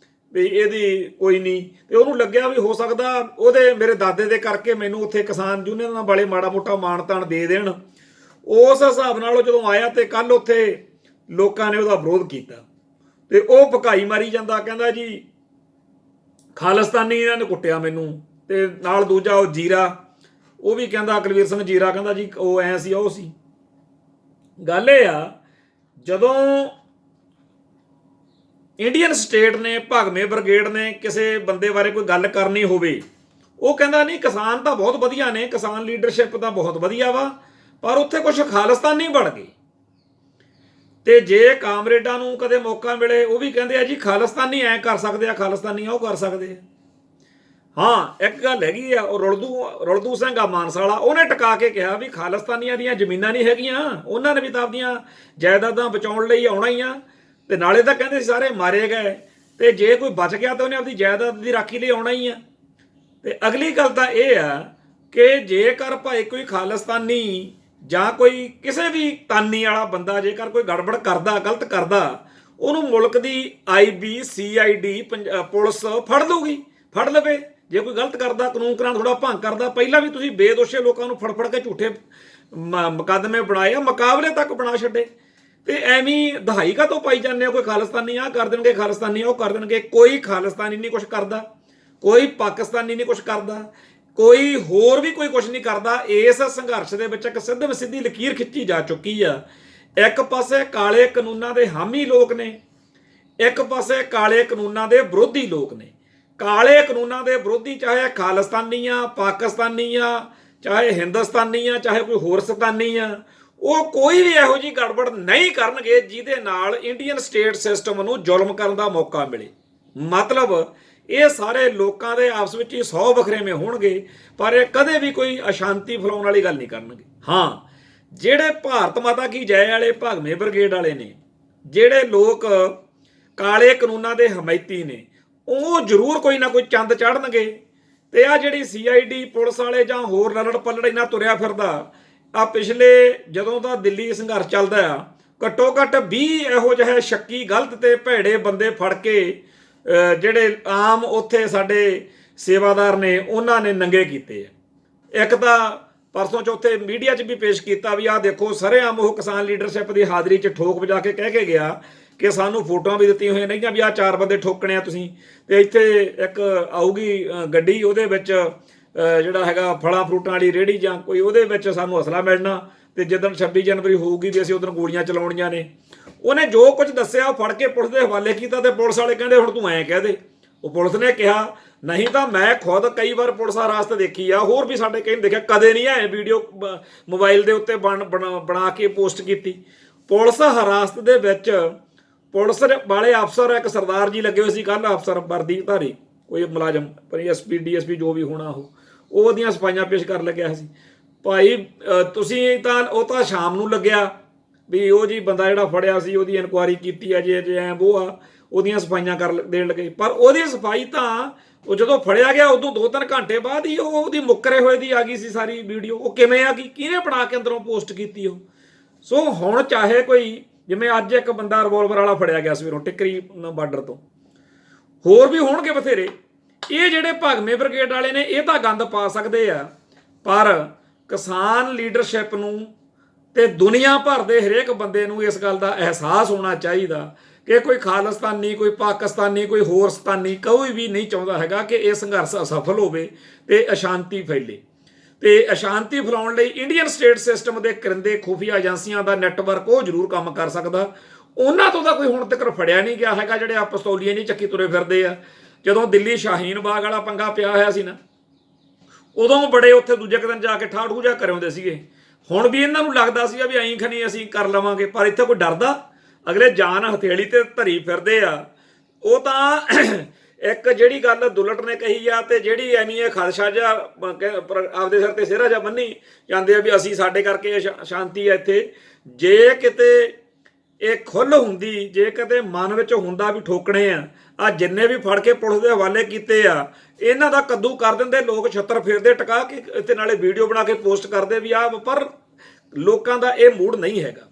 ਵੀ ਇਹਦੀ ਕੋਈ ਨਹੀਂ, ਤੇ ਉਹਨੂੰ ਲੱਗਿਆ ਵੀ ਹੋ ਸਕਦਾ ਉਹਦੇ ਮੇਰੇ ਦਾਦੇ ਦੇ ਕਰਕੇ ਮੈਨੂੰ ਉੱਥੇ ਕਿਸਾਨ ਯੂਨੀਅਨਾਂ ਵਾਲੇ ਮਾੜਾ ਮੋਟਾ ਮਾਣ ਤਾਣ ਦੇ ਦੇਣ। ਉਸ ਹਿਸਾਬ ਨਾਲ ਉਹ ਜਦੋਂ ਆਇਆ ਤੇ ਕੱਲ ਉੱਥੇ ਲੋਕਾਂ ਨੇ ਉਹਦਾ ਵਿਰੋਧ ਕੀਤਾ ਤੇ ਉਹ ਭਕਾਈ ਮਾਰੀ ਜਾਂਦਾ, ਕਹਿੰਦਾ ਜੀ ਖਾਲਿਸਤਾਨੀ ਇਹਨਾਂ ਨੇ ਕੁੱਟਿਆ ਮੈਨੂੰ, ਤੇ ਨਾਲ ਦੂਜਾ ਉਹ ਜੀਰਾ, ਉਹ ਵੀ ਕਹਿੰਦਾ ਕੁਲਵੀਰ ਸਿੰਘ ਜੀਰਾ ਕਹਿੰਦਾ ਜੀ ਉਹ ਐ ਸੀ ਉਹ ਸੀ। ਗੱਲ ਇਹ ਆ ਜਦੋਂ ਇੰਡੀਅਨ ਸਟੇਟ ਨੇ, ਭਗਵੇਂ ਬ੍ਰਿਗੇਡ ਨੇ ਕਿਸੇ ਬੰਦੇ ਬਾਰੇ ਕੋਈ ਗੱਲ ਕਰਨੀ ਹੋਵੇ, ਉਹ ਕਹਿੰਦਾ ਨਹੀਂ ਕਿਸਾਨ ਤਾਂ ਬਹੁਤ ਵਧੀਆ ਨੇ, ਕਿਸਾਨ ਲੀਡਰਸ਼ਿਪ ਤਾਂ ਬਹੁਤ ਵਧੀਆ ਵਾ, ਪਰ ਉੱਥੇ ਕੁਝ ਖਾਲਿਸਤਾਨੀ ਬਣ ਗਏ। ਤੇ ਜੇ ਕਾਮਰੇਡਾਂ ਨੂੰ ਕਦੇ ਮੌਕਾ ਮਿਲੇ ਉਹ ਵੀ ਕਹਿੰਦੇ ਆ ਜੀ ਖਾਲਿਸਤਾਨੀ ਐ ਕਰ ਸਕਦੇ ਆ, ਖਾਲਿਸਤਾਨੀ ਉਹ ਕਰ ਸਕਦੇ ਆ। ਹਾਂ ਇੱਕ ਗੱਲ ਹੈਗੀ ਆ, ਉਹ ਰੁਲਦੂ ਸਿੰਘ ਆ ਮਾਨਸਾ ਵਾਲਾ, ਉਹਨੇ ਟਿਕਾ ਕੇ ਕਿਹਾ ਵੀ ਖਾਲਿਸਤਾਨੀਆਂ ਦੀਆਂ ਜ਼ਮੀਨਾਂ ਨਹੀਂ ਹੈਗੀਆਂ, ਉਹਨਾਂ ਨੇ ਵੀ ਤਾਂ ਆਪਦੀਆਂ ਜਾਇਦਾਦਾਂ ਬਚਾਉਣ ਲਈ ਆਉਣਾ ਹੀ ਆ, ਤੇ ਨਾਲੇ ਤਾਂ ਕਹਿੰਦੇ ਸੀ ਸਾਰੇ ਮਾਰੇ ਗਏ, ਤੇ ਜੇ ਕੋਈ ਬਚ ਗਿਆ ਤਾਂ ਉਹਨੇ ਆਪਣੀ ਜਾਇਦਾਦ ਦੀ ਰਾਖੀ ਲਈ ਆਉਣਾ ਹੀ ਆ। ਤੇ ਅਗਲੀ ਗੱਲ ਤਾਂ ਇਹ ਆ ਕਿ ਜੇਕਰ ਭਾਈ ਕੋਈ ਖਾਲਿਸਤਾਨੀ ਜਾਂ ਕੋਈ ਕਿਸੇ ਵੀ ਤਾਨੀ ਵਾਲਾ ਬੰਦਾ ਜੇਕਰ ਕੋਈ ਗੜਬੜ ਕਰਦਾ, ਗਲਤ ਕਰਦਾ, ਉਹਨੂੰ ਮੁਲਕ ਦੀ IB CID ਪੁਲਿਸ ਫੜ ਲੂਗੀ, ਫੜ ਲਵੇ। ਜੇ ਕੋਈ ਗਲਤ ਕਰਦਾ, ਕਾਨੂੰਨ ਕਰਾਨ ਥੋੜਾ ਭੰਗ ਕਰਦਾ, ਪਹਿਲਾਂ ਵੀ ਤੁਸੀਂ ਬੇਦੋਸ਼ੇ ਲੋਕਾਂ ਨੂੰ ਫੜ ਕੇ ਝੂਠੇ ਮੁਕੱਦਮੇ ਬਣਾਏ ਆ, ਮੁਕਾਬਲੇ ਤੱਕ ਬਣਾ ਛੱਡੇ, ਤੇ ਐਵੇਂ ਦਹਾਈ ਕਾਹਤੋਂ ਪਾਈ ਜਾਂਦੇ ਹੋ? ਕੋਈ ਖਾਲਿਸਤਾਨੀ ਆਹ ਕਰ ਦੇਣਗੇ, ਖਾਲਿਸਤਾਨੀ ਉਹ ਕਰ ਦੇਣਗੇ। ਕੋਈ ਖਾਲਿਸਤਾਨੀ ਨਹੀਂ ਕੁਛ ਕਰਦਾ, ਕੋਈ ਪਾਕਿਸਤਾਨੀ ਨਹੀਂ ਕੁਛ ਕਰਦਾ, ਕੋਈ ਹੋਰ ਵੀ ਕੋਈ ਕੁਝ ਨਹੀਂ ਕਰਦਾ। ਇਸ ਸੰਘਰਸ਼ ਦੇ ਵਿੱਚ ਇੱਕ ਸਿੱਧੀ ਲਕੀਰ ਖਿੱਚੀ ਜਾ ਚੁੱਕੀ ਆ। ਇੱਕ ਪਾਸੇ ਕਾਲੇ ਕਾਨੂੰਨਾਂ ਦੇ ਹਾਮੀ ਲੋਕ ਨੇ, ਇੱਕ ਪਾਸੇ ਕਾਲੇ ਕਾਨੂੰਨਾਂ ਦੇ ਵਿਰੋਧੀ ਲੋਕ ਨੇ। ਕਾਲੇ ਕਾਨੂੰਨਾਂ ਦੇ ਵਿਰੋਧੀ ਚਾਹੇ ਖਾਲਿਸਤਾਨੀ ਆ, ਪਾਕਿਸਤਾਨੀ ਆ, ਚਾਹੇ ਹਿੰਦੁਸਤਾਨੀ ਆ, ਚਾਹੇ ਕੋਈ ਹੋਰ ਸਤਾਨੀ ਆ, ਉਹ ਕੋਈ ਵੀ ਇਹੋ ਜਿਹੀ ਗੜਬੜ ਨਹੀਂ ਕਰਨਗੇ ਜਿਹਦੇ ਨਾਲ ਇੰਡੀਅਨ ਸਟੇਟ ਸਿਸਟਮ ਨੂੰ ਜ਼ੁਲਮ ਕਰਨ ਦਾ ਮੌਕਾ ਮਿਲੇ। ਮਤਲਬ ਇਹ ਸਾਰੇ ਲੋਕਾਂ ਦੇ ਆਪਸ ਵਿੱਚ ਹੀ 100 ਵਖਰੇਵੇਂ ਹੋਣਗੇ, ਪਰ ਇਹ ਕਦੇ ਵੀ ਕੋਈ ਅਸ਼ਾਂਤੀ ਫੈਲਾਉਣ ਵਾਲੀ ਗੱਲ ਨਹੀਂ ਕਰਨਗੇ। ਹਾਂ, ਜਿਹੜੇ ਭਾਰਤ ਮਾਤਾ ਕੀ ਜੈ ਵਾਲੇ ਭਗਵੇਂ ਬ੍ਰਿਗੇਡ ਵਾਲੇ ਨੇ, ਜਿਹੜੇ ਲੋਕ ਕਾਲੇ ਕਾਨੂੰਨਾਂ ਦੇ ਹਮਾਇਤੀ ਨੇ, ਉਹ ਜ਼ਰੂਰ ਕੋਈ ਨਾ ਕੋਈ ਚੰਦ ਚਾੜਨਗੇ। ਤੇ ਆ ਜਿਹੜੀ CID ਪੁਲਿਸ ਵਾਲੇ ਜਾਂ ਹੋਰ ਲਲੜ ਪੱਲੜ ਇਹਨਾਂ ਤੁਰਿਆ ਫਿਰਦਾ ਆ, ਪਿਛਲੇ ਜਦੋਂ ਦਾ ਦਿੱਲੀ ਸੰਘਰਸ਼ ਚੱਲਦਾ ਆ, ਘੱਟੋ ਘੱਟ 20 ਇਹੋ ਜਿਹੇ ਸ਼ੱਕੀ ਗਲਤ ਤੇ ਭੈੜੇ ਬੰਦੇ ਫੜ ਕੇ ਜਿਹੜੇ ਆਮ ਉੱਥੇ ਸਾਡੇ ਸੇਵਾਦਾਰ ਨੇ ਉਹਨਾਂ ਨੇ ਨੰਗੇ ਕੀਤੇ ਆ। ਇੱਕ ਤਾਂ ਪਰਸੋਂ ਚੌਥੇ ਮੀਡੀਆ 'ਚ ਵੀ ਪੇਸ਼ ਕੀਤਾ ਵੀ ਆਹ ਦੇਖੋ, ਸਰੇਆਮ ਉਹ ਕਿਸਾਨ ਲੀਡਰਸ਼ਿਪ ਦੀ ਹਾਜ਼ਰੀ 'ਚ ਠੋਕ ਵਜਾ ਕੇ ਕਹਿ ਕੇ ਗਿਆ ਕਿ ਸਾਨੂੰ ਫੋਟੋਆਂ ਵੀ ਦਿੱਤੀਆਂ ਹੋਈਆਂ ਨਹੀਂਆਂ ਵੀ ਆਹ 4 ਬੰਦੇ ਠੋਕਣੇ ਆ ਤੁਸੀਂ, ਤੇ ਇੱਥੇ ਇੱਕ ਆਊਗੀ ਗੱਡੀ, ਉਹਦੇ ਵਿੱਚ ਜਿਹੜਾ ਹੈਗਾ ਫਲਾਂ ਫਰੂਟਾਂ ਵਾਲੀ ਰੇਹੜੀ ਜਾਂ ਕੋਈ, ਉਹਦੇ ਵਿੱਚ ਸਾਨੂੰ ਅਸਲਾ ਮਿਲਣਾ, ਤੇ ਜਿੱਦਣ 26 ਜਨਵਰੀ ਹੋਊਗੀ ਵੀ ਅਸੀਂ ਉਦੋਂ ਗੋਲੀਆਂ ਚਲਾਉਣੀਆਂ ਨੇ। ਉਹਨੇ ਜੋ ਕੁਝ ਦੱਸਿਆ ਉਹ ਫੜ ਕੇ ਪੁਲਿਸ ਦੇ ਹਵਾਲੇ ਕੀਤਾ, ਤੇ ਪੁਲਿਸ ਵਾਲੇ ਕਹਿੰਦੇ ਹੁਣ ਤੂੰ ਐਂ ਕਹਿ ਦੇ। ਉਹ ਪੁਲਿਸ ਨੇ ਕਿਹਾ ਨਹੀਂ ਤਾਂ ਮੈਂ ਖੁਦ ਕਈ ਵਾਰ ਪੁਲਿਸ ਹਰਾਸਤ ਦੇਖੀ ਆ, ਹੋਰ ਵੀ ਸਾਡੇ ਕਈ ਦੇਖਿਆ, ਕਦੇ ਨਹੀਂ ਐ ਵੀਡੀਓ ਮੋਬਾਈਲ ਦੇ ਉੱਤੇ ਬਣਾ ਕੇ ਪੋਸਟ ਕੀਤੀ। ਪੁਲਿਸ ਹਰਾਸਤ ਦੇ ਵਿੱਚ ਪੁਲਿਸ ਵਾਲੇ ਅਫਸਰ, ਇੱਕ ਸਰਦਾਰ ਜੀ ਲੱਗੇ ਹੋਏ ਸੀ ਕੱਲ੍ਹ, ਅਫਸਰ ਵਰਦੀ ਧਾਰੀ ਕੋਈ ਮੁਲਾਜ਼ਮ, ਪਰ SP DSP ਜੋ ਵੀ ਹੋਣਾ, ਉਹ ਉਹਦੀਆਂ ਸਫਾਈਆਂ ਪੇਸ਼ ਕਰ ਲੱਗਿਆ ਸੀ। ਭਾਈ ਤੁਸੀਂ ਤਾਂ, ਉਹ ਤਾਂ ਸ਼ਾਮ ਨੂੰ ਲੱਗਿਆ ਵੀ ਉਹ ਜੀ ਬੰਦਾ ਜਿਹੜਾ ਫੜਿਆ ਸੀ ਉਹਦੀ ਇਨਕੁਆਇਰੀ ਕੀਤੀ ਆ, ਜੇ ਐ ਉਹ ਆ, ਉਹਦੀਆਂ ਸਫਾਈਆਂ ਕਰ ਦੇਣ ਲੱਗੇ। ਪਰ ਉਹਦੀ ਸਫਾਈ ਤਾਂ ਉਹ ਜਦੋਂ ਫੜਿਆ ਗਿਆ ਉਦੋਂ 2-3 ਘੰਟੇ ਬਾਅਦ ਹੀ ਉਹਦੀ ਮੁੱਕਰੇ ਹੋਏ ਦੀ ਆ ਗਈ ਸੀ ਸਾਰੀ ਵੀਡੀਓ। ਉਹ ਕਿਵੇਂ ਆ ਗਈ, ਕਿਹਨੇ ਬਣਾ ਕੇ ਅੰਦਰੋਂ ਪੋਸਟ ਕੀਤੀ ਉਹ? ਸੋ ਹੁਣ ਚਾਹੇ ਕੋਈ, ਜਿਵੇਂ ਅੱਜ ਇੱਕ ਬੰਦਾ ਰਿਵੋਲਵਰ ਵਾਲਾ ਫੜਿਆ ਗਿਆ ਸਵੇਰੋਂ ਟਿੱਕਰੀ ਬਾਰਡਰ ਤੋਂ, ਹੋਰ ਵੀ ਹੋਣਗੇ ਬਥੇਰੇ। ਇਹ ਜਿਹੜੇ ਭਗਵੇਂ ਬ੍ਰਿਗੇਡ ਵਾਲੇ ਨੇ ਇਹ ਤਾਂ ਗੰਦ ਪਾ ਸਕਦੇ ਆ, ਪਰ ਕਿਸਾਨ ਲੀਡਰਸ਼ਿਪ ਨੂੰ ਤੇ ਦੁਨੀਆ ਭਰ ਦੇ ਹਰੇਕ ਬੰਦੇ ਨੂੰ ਇਸ ਗੱਲ ਦਾ ਅਹਿਸਾਸ ਹੋਣਾ ਚਾਹੀਦਾ ਕਿ ਕੋਈ ਖਾਲਿਸਤਾਨੀ, ਕੋਈ ਪਾਕਿਸਤਾਨੀ, ਕੋਈ ਹੋਰ ਸਤਾਨੀ ਕੋਈ ਵੀ ਨਹੀਂ ਚਾਹੁੰਦਾ ਹੈਗਾ ਕਿ ਇਹ ਸੰਘਰਸ਼ ਅਸਫਲ ਹੋਵੇ ਤੇ ਅਸ਼ਾਂਤੀ ਫੈਲੇ। ਤੇ ਅਸ਼ਾਂਤੀ ਫੈਲਾਉਣ ਲਈ ਇੰਡੀਅਨ ਸਟੇਟ ਸਿਸਟਮ ਦੇ ਕਰਿੰਦੇ ਖੁਫੀਆ ਏਜੰਸੀਆਂ ਦਾ ਨੈਟਵਰਕ ਉਹ ਜ਼ਰੂਰ ਕੰਮ ਕਰ ਸਕਦਾ। ਉਹਨਾਂ ਤੋਂ ਤਾਂ ਕੋਈ ਹੁਣ ਤੱਕ ਫੜਿਆ ਨਹੀਂ ਗਿਆ ਹੈਗਾ, ਜਿਹੜੇ ਆ ਪਿਸਤੌਲੀਏ ਨਹੀਂ ਚੱਕੀ ਤੁਰੇ ਫਿਰਦੇ ਆ। ਜਦੋਂ ਦਿੱਲੀ ਸ਼ਾਹੀਨ ਬਾਗ ਵਾਲਾ ਪੰਗਾ ਪਿਆ ਹੋਇਆ ਸੀ ਨਾ, ਉਦੋਂ ਬੜੇ ਉੱਥੇ ਦੂਜੇ ਦਿਨ ਜਾ ਕੇ ਠਾਠੂ ਜਾ ਕਰ ਆਉਂਦੇ ਸੀਗੇ। ਹੁਣ ਵੀ ਇਹਨਾਂ ਨੂੰ ਲੱਗਦਾ ਸੀਗਾ ਵੀ ਐਂ ਖਣੀ ਅਸੀਂ ਕਰ ਲਵਾਂਗੇ, ਪਰ ਇੱਥੇ ਕੋਈ ਡਰਦਾ? ਅਗਲੇ ਜਾਨ ਹਥੇਲੀ ਤੇ ਧਰੀ ਫਿਰਦੇ ਆ। ਉਹ ਤਾਂ ਇੱਕ ਜਿਹੜੀ ਗੱਲ ਦੁਲਟ ਨੇ ਕਹੀ ਆ, ਤੇ ਜਿਹੜੀ ਐਵੇਂ ਇਹ ਖਦਸ਼ਾ ਜਿਹਾ ਆਪਦੇ ਸਿਰ ਤੇ ਸਿਹਰਾ ਜਿਹਾ ਬੰਨੀ ਜਾਂਦੇ ਆ ਵੀ ਅਸੀਂ, ਸਾਡੇ ਕਰਕੇ ਸ਼ਾਂਤੀ ਆ ਇੱਥੇ। ਜੇ ਕਿਤੇ ਇਹ ਖੁੱਲ੍ਹ ਹੁੰਦੀ, ਜੇ ਕਿਤੇ ਮਨ ਵਿੱਚ ਹੁੰਦਾ ਵੀ ਠੋਕਣੇ ਆ ਜਿੰਨੇ ਵੀ ਫੜ ਕੇ ਪੁਲਿਸ ਦੇ ਹਵਾਲੇ ਕੀਤੇ ਆ, ਇਹਨਾਂ ਦਾ ਕੱਦੂ ਕਰ ਦਿੰਦੇ ਲੋਕ, ਛੱਤਰ ਫੇਰਦੇ ਟਿਕਾ ਕੇ ਇੱਥੇ, ਨਾਲੇ ਵੀਡੀਓ ਬਣਾ ਕੇ ਪੋਸਟ ਕਰਦੇ ਵੀ ਆ। ਪਰ ਲੋਕਾਂ ਦਾ ਇਹ ਮੂਡ ਨਹੀਂ ਹੈਗਾ।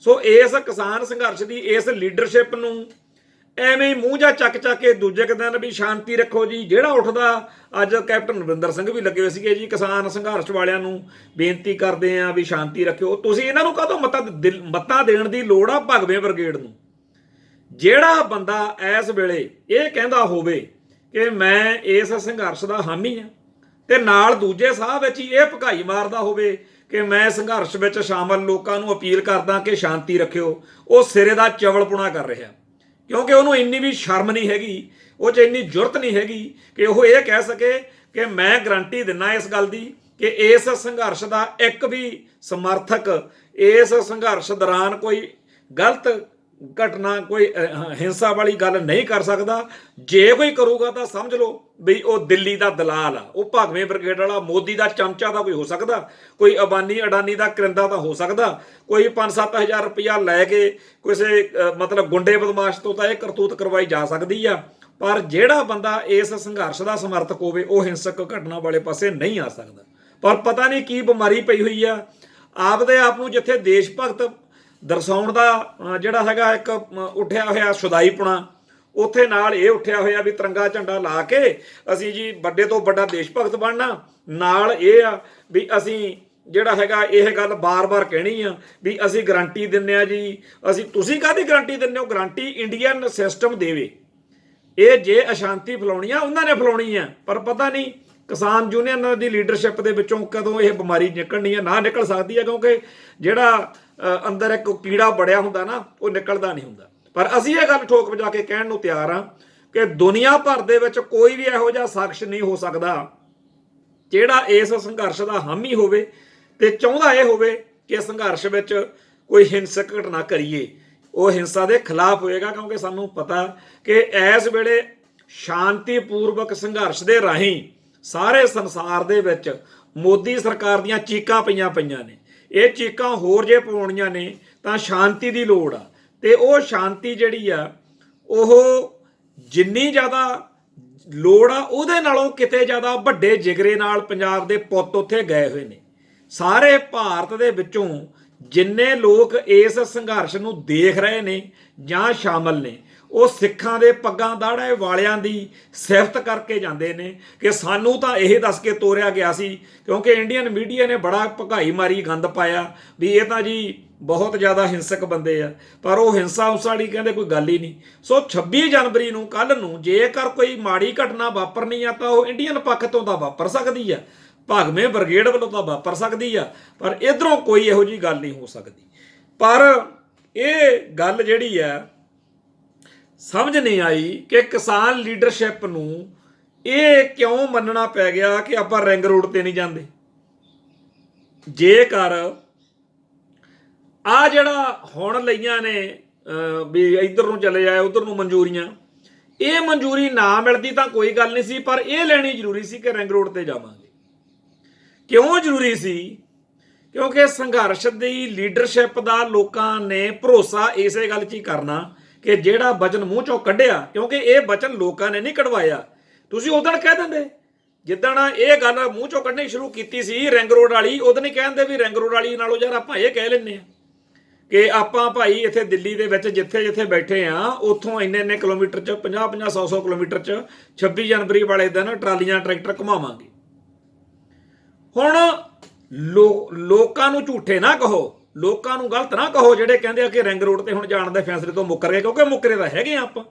ਸੋ ਇਸ ਕਿਸਾਨ ਸੰਘਰਸ਼ ਦੀ ਇਸ ਲੀਡਰਸ਼ਿਪ ਨੂੰ ਐਵੇਂ ਹੀ ਮੂੰਹ ਜਾ ਚੱਕ ਕੇ ਦੂਜੇ ਦਿਨ ਵੀ ਸ਼ਾਂਤੀ ਰੱਖੋ ਜੀ। ਜਿਹੜਾ ਉੱਠਦਾ, ਅੱਜ ਕੈਪਟਨ ਅਮਰਿੰਦਰ ਸਿੰਘ ਵੀ ਲੱਗੇ ਹੋਏ ਸੀਗੇ ਜੀ, ਕਿਸਾਨ ਸੰਘਰਸ਼ ਵਾਲਿਆਂ ਨੂੰ ਬੇਨਤੀ ਕਰਦੇ ਆ ਵੀ ਸ਼ਾਂਤੀ ਰੱਖਿਓ। ਤੁਸੀਂ ਇਹਨਾਂ ਨੂੰ ਕਾਹਤੋਂ ਮੱਤਾਂ ਦੇਣ ਦੀ ਲੋੜ ਆ ਭਗਵੇਂ ਬ੍ਰਿਗੇਡ ਨੂੰ? ਜਿਹੜਾ ਬੰਦਾ ਇਸ ਵੇਲੇ ਇਹ ਕਹਿੰਦਾ ਹੋਵੇ ਕਿ ਮੈਂ ਇਸ ਸੰਘਰਸ਼ ਦਾ ਹਾਮੀ ਆ, ਤੇ ਨਾਲ ਦੂਜੇ ਸਾਹ ਵਿੱਚ ਹੀ ਇਹ ਭਕਾਈ ਮਾਰਦਾ ਹੋਵੇ ਕਿ ਮੈਂ ਸੰਘਰਸ਼ ਵਿੱਚ ਸ਼ਾਮਲ ਲੋਕਾਂ ਨੂੰ ਅਪੀਲ ਕਰਦਾ ਕਿ ਸ਼ਾਂਤੀ ਰੱਖਿਓ, ਉਹ ਸਿਰੇ ਦਾ ਚਵਲਪੁਣਾ ਕਰ ਰਿਹਾ। ਕਿਉਂਕਿ ਉਹਨੂੰ ਇੰਨੀ ਵੀ ਸ਼ਰਮ ਨਹੀਂ ਹੈਗੀ, ਉਹ 'ਚ ਇੰਨੀ ਜੁਰਤ ਨਹੀਂ ਹੈਗੀ ਕਿ ਉਹ ਇਹ ਕਹਿ ਸਕੇ ਕਿ ਮੈਂ ਗਰੰਟੀ ਦਿੰਦਾ ਇਸ ਗੱਲ ਦੀ ਕਿ ਇਸ ਸੰਘਰਸ਼ ਦਾ ਇੱਕ ਵੀ ਸਮਰਥਕ ਇਸ ਸੰਘਰਸ਼ ਦੌਰਾਨ ਕੋਈ ਗਲਤ ਘਟਨਾ, ਕੋਈ ਹਿੰਸਾ ਵਾਲੀ ਗੱਲ ਨਹੀਂ ਕਰ ਸਕਦਾ। ਜੇ ਕੋਈ ਕਰੂਗਾ ਤਾਂ ਸਮਝ ਲਓ ਵੀ ਉਹ ਦਿੱਲੀ ਦਾ ਦਲਾਲ ਆ, ਉਹ ਭਗਵੇਂ ਬ੍ਰਿਗੇਡ ਵਾਲਾ, ਮੋਦੀ ਦਾ ਚਮਚਾ ਦਾ ਕੋਈ ਹੋ ਸਕਦਾ, ਕੋਈ ਅਬਾਨੀ ਅਡਾਨੀ ਦਾ ਕਰਿੰਦਾ ਤਾਂ ਹੋ ਸਕਦਾ, ਕੋਈ 5-7 ਹਜ਼ਾਰ ਰੁਪਇਆ ਲੈ ਕੇ ਕਿਸੇ ਮਤਲਬ ਗੁੰਡੇ ਬਦਮਾਸ਼ ਤੋਂ ਤਾਂ ਇਹ ਕਰਤੂਤ ਕਰਵਾਈ ਜਾ ਸਕਦੀ ਆ। ਪਰ ਜਿਹੜਾ ਬੰਦਾ ਇਸ ਸੰਘਰਸ਼ ਦਾ ਸਮਰਥਕ ਹੋਵੇ ਉਹ ਹਿੰਸਕ ਘਟਨਾ ਵਾਲੇ ਪਾਸੇ ਨਹੀਂ ਆ ਸਕਦਾ। ਪਰ ਪਤਾ ਨਹੀਂ ਕੀ ਬਿਮਾਰੀ ਪਈ ਹੋਈ ਆ, ਆਪਦੇ ਆਪ ਨੂੰ ਜਿੱਥੇ ਦੇਸ਼ ਭਗਤ ਦਰਸਾਉਣ ਦਾ ਜਿਹੜਾ ਹੈਗਾ ਇੱਕ ਉੱਠਿਆ ਹੋਇਆ ਸ਼ੁਦਾਈਪੁਣਾ, ਉੱਥੇ ਨਾਲ ਇਹ ਉੱਠਿਆ ਹੋਇਆ ਵੀ ਤਿਰੰਗਾ ਝੰਡਾ ਲਾ ਕੇ ਅਸੀਂ ਜੀ ਵੱਡੇ ਤੋਂ ਵੱਡਾ ਦੇਸ਼ ਭਗਤ ਬਣਨਾ। ਨਾਲ ਇਹ ਆ ਵੀ ਅਸੀਂ ਜਿਹੜਾ ਹੈਗਾ ਇਹ ਗੱਲ ਬਾਰ-ਬਾਰ ਕਹਿਣੀ ਆ ਵੀ ਅਸੀਂ ਗਰੰਟੀ ਦਿੰਦੇ ਆ ਜੀ। ਅਸੀਂ, ਤੁਸੀਂ ਕਾਹਦੀ ਗਰੰਟੀ ਦਿੰਦੇ ਹੋ? ਗਰੰਟੀ ਇੰਡੀਅਨ ਸਿਸਟਮ ਦੇਵੇ। ਇਹ ਜੇ ਅਸ਼ਾਂਤੀ ਫੈਲਾਉਣੀ ਆ ਉਹਨਾਂ ਨੇ ਫੈਲਾਉਣੀ ਆ, ਪਰ ਪਤਾ ਨਹੀਂ ਕਿਸਾਨ ਯੂਨੀਅਨ ਦੀ ਲੀਡਰਸ਼ਿਪ ਦੇ ਵਿੱਚੋਂ ਕਦੋਂ ਇਹ ਬਿਮਾਰੀ ਨਿਕਲਣੀ ਹੈ? ਨਾ ਨਿਕਲ ਸਕਦੀ ਹੈ, ਕਿਉਂਕਿ ਜਿਹੜਾ ਅੰਦਰ ਇੱਕ ਕੀੜਾ ਬੜਿਆ ਹੁੰਦਾ ਨਾ, ਉਹ ਨਿਕਲਦਾ ਨਹੀਂ ਹੁੰਦਾ। ਪਰ ਅਸੀਂ ਇਹ ਗੱਲ ਠੋਕ ਵਜਾ ਕੇ ਕਹਿਣ ਨੂੰ ਤਿਆਰ ਹਾਂ ਕਿ ਦੁਨੀਆ ਭਰ ਦੇ ਵਿੱਚ ਕੋਈ ਵੀ ਇਹੋ ਜਿਹਾ ਸ਼ਖਸ ਨਹੀਂ ਹੋ ਸਕਦਾ ਜਿਹੜਾ ਇਸ ਸੰਘਰਸ਼ ਦਾ ਹਾਮੀ ਹੋਵੇ ਤੇ ਚਾਹੁੰਦਾ ਇਹ ਹੋਵੇ ਕਿ ਸੰਘਰਸ਼ ਵਿੱਚ ਕੋਈ ਹਿੰਸਕ ਘਟਨਾ ਕਰੀਏ। ਉਹ ਹਿੰਸਾ ਦੇ ਖਿਲਾਫ ਹੋਏਗਾ, ਕਿਉਂਕਿ ਸਾਨੂੰ ਪਤਾ ਕਿ ਇਸ ਵੇਲੇ ਸ਼ਾਂਤੀਪੂਰਵਕ ਸੰਘਰਸ਼ ਦੇ ਰਾਹੀਂ ਸਾਰੇ ਸੰਸਾਰ ਦੇ ਵਿੱਚ ਮੋਦੀ ਸਰਕਾਰ ਦੀਆਂ ਚੀਕਾਂ ਪਈਆਂ ਨੇ। ਇਹ ਚੀਕਾਂ ਹੋਰ ਜੇ ਪਵਾਉਣੀਆਂ ਨੇ ਤਾਂ ਸ਼ਾਂਤੀ ਦੀ ਲੋੜ ਆ, ਤੇ ਉਹ ਸ਼ਾਂਤੀ ਜਿਹੜੀ ਆ ਉਹ ਜਿੰਨੀ ਜ਼ਿਆਦਾ ਲੋੜ ਆ ਉਹਦੇ ਨਾਲੋਂ ਕਿਤੇ ਜ਼ਿਆਦਾ ਵੱਡੇ ਜਿਗਰੇ ਨਾਲ ਪੰਜਾਬ ਦੇ ਪੁੱਤ ਉੱਥੇ ਗਏ ਹੋਏ ਨੇ। ਸਾਰੇ ਭਾਰਤ ਦੇ ਵਿੱਚੋਂ ਜਿੰਨੇ ਲੋਕ ਇਸ ਸੰਘਰਸ਼ ਨੂੰ ਦੇਖ ਰਹੇ ਨੇ ਜਾਂ ਸ਼ਾਮਲ ਨੇ, ਉਹ ਸਿੱਖਾਂ ਦੇ ਪੱਗਾਂ ਦਾੜੇ ਵਾਲਿਆਂ ਦੀ ਸਿਫਤ ਕਰਕੇ ਜਾਂਦੇ ਨੇ ਕਿ ਸਾਨੂੰ ਤਾਂ ਇਹ ਦੱਸ ਕੇ ਤੋਰਿਆ ਗਿਆ ਸੀ, ਕਿਉਂਕਿ ਇੰਡੀਅਨ ਮੀਡੀਆ ਨੇ ਬੜਾ ਭਗਾਈ ਮਾਰੀ ਗੰਦ ਪਾਇਆ ਵੀ ਇਹ ਤਾਂ ਜੀ ਬਹੁਤ ਜ਼ਿਆਦਾ ਹਿੰਸਕ ਬੰਦੇ ਆ, ਪਰ ਉਹ ਹਿੰਸਾ ਵਾਲੀ ਕਹਿੰਦੇ ਕੋਈ ਗੱਲ ਹੀ ਨਹੀਂ। ਸੋ 26 ਜਨਵਰੀ ਨੂੰ ਕੱਲ ਨੂੰ ਜੇਕਰ ਕੋਈ ਮਾੜੀ ਘਟਨਾ ਵਾਪਰਨੀ ਆ ਤਾਂ ਉਹ ਇੰਡੀਅਨ ਪੱਖ ਤੋਂ ਤਾਂ ਵਾਪਰ ਸਕਦੀ ਆ, ਭਾਗਵੇਂ ਬ੍ਰਿਗੇਡ ਵੱਲੋਂ ਤਾਂ ਵਾਪਰ ਸਕਦੀ ਆ, ਪਰ ਇਧਰੋਂ ਕੋਈ ਇਹੋ ਜਿਹੀ ਗੱਲ ਨਹੀਂ ਹੋ ਸਕਦੀ। ਪਰ ਇਹ ਗੱਲ ਜਿਹੜੀ ਆ ਸਮਝ ਨਹੀਂ ਆਈ ਕਿ ਕਿਸਾਨ ਲੀਡਰਸ਼ਿਪ ਨੂੰ ਇਹ ਕਿਉਂ ਮੰਨਣਾ ਪੈ ਗਿਆ ਕਿ ਆਪਾਂ ਰਿੰਗ ਰੋਡ ਤੇ ਨਹੀਂ ਜਾਂਦੇ। ਜੇਕਰ ਆ ਜਿਹੜਾ ਹੁਣ ਲਈਆਂ ਨੇ ਵੀ ਇੱਧਰ ਨੂੰ ਚਲੇ ਜਾਏ ਉੱਧਰ ਨੂੰ ਮਨਜ਼ੂਰੀਆਂ, ਇਹ ਮਨਜ਼ੂਰੀ ਨਾ ਮਿਲਦੀ ਤਾਂ ਕੋਈ ਗੱਲ ਨਹੀਂ ਸੀ, ਪਰ ਇਹ ਲੈਣੀ ਜ਼ਰੂਰੀ ਸੀ ਕਿ ਰਿੰਗ ਰੋਡ ਤੇ ਜਾਵਾਂਗੇ। ਕਿਉਂ ਜ਼ਰੂਰੀ ਸੀ? ਕਿਉਂਕਿ ਸੰਘਰਸ਼ ਦੀ ਲੀਡਰਸ਼ਿਪ ਦਾ ਲੋਕਾਂ ਨੇ ਭਰੋਸਾ ਇਸੇ ਗੱਲ 'ਚ ਹੀ ਕਰਨਾ ਕਿ ਜਿਹੜਾ ਵਚਨ ਮੂੰਹ ਚੋਂ ਕੱਢਿਆ, ਕਿਉਂਕਿ ਇਹ ਵਚਨ ਲੋਕਾਂ ਨੇ ਨਹੀਂ ਕਢਵਾਇਆ। ਤੁਸੀਂ ਉਦੋਂ ਕਹਿ ਦਿੰਦੇ, ਜਿੱਦਣ ਇਹ ਗੱਲ ਮੂੰਹ ਚੋਂ ਕੱਢਣੀ ਸ਼ੁਰੂ ਕੀਤੀ ਸੀ ਰਿੰਗ ਰੋਡ ਵਾਲੀ, ਉਦੋਂ ਨਹੀਂ ਕਹਿੰਦੇ ਵੀ ਰਿੰਗ ਰੋਡ ਵਾਲੀ ਨਾਲੋਂ ਯਾਰ ਆਪਾਂ ਇਹ ਕਹਿ ਲੈਂਦੇ ਹਾਂ ਕਿ ਆਪਾਂ ਭਾਈ ਇੱਥੇ ਦਿੱਲੀ ਦੇ ਵਿੱਚ ਜਿੱਥੇ ਬੈਠੇ ਆ ਉੱਥੋਂ ਇੰਨੇ ਕਿਲੋਮੀਟਰ 'ਚ 50 100 ਕਿਲੋਮੀਟਰ 'ਚ 26 ਜਨਵਰੀ ਵਾਲੇ ਦਿਨ ਟਰਾਲੀਆਂ ਟਰੈਕਟਰ ਘੁਮਾਵਾਂਗੇ। ਹੁਣ ਲੋਕਾਂ ਨੂੰ ਝੂਠੇ ਨਾ ਕਹੋ, ਲੋਕਾਂ ਨੂੰ ਗਲਤ ਨਾ ਕਹੋ ਜਿਹੜੇ ਕਹਿੰਦੇ ਆ ਕਿ ਰਿੰਗ ਰੋਡ ਤੇ ਹੁਣ ਜਾਣ ਦੇ ਫੈਸਲੇ ਤੋਂ ਮੁੱਕਰ ਗਏ, ਕਿਉਂਕਿ ਮੁੱਕਰੇ ਤਾਂ ਹੈਗੇ ਆ ਆਪਾਂ।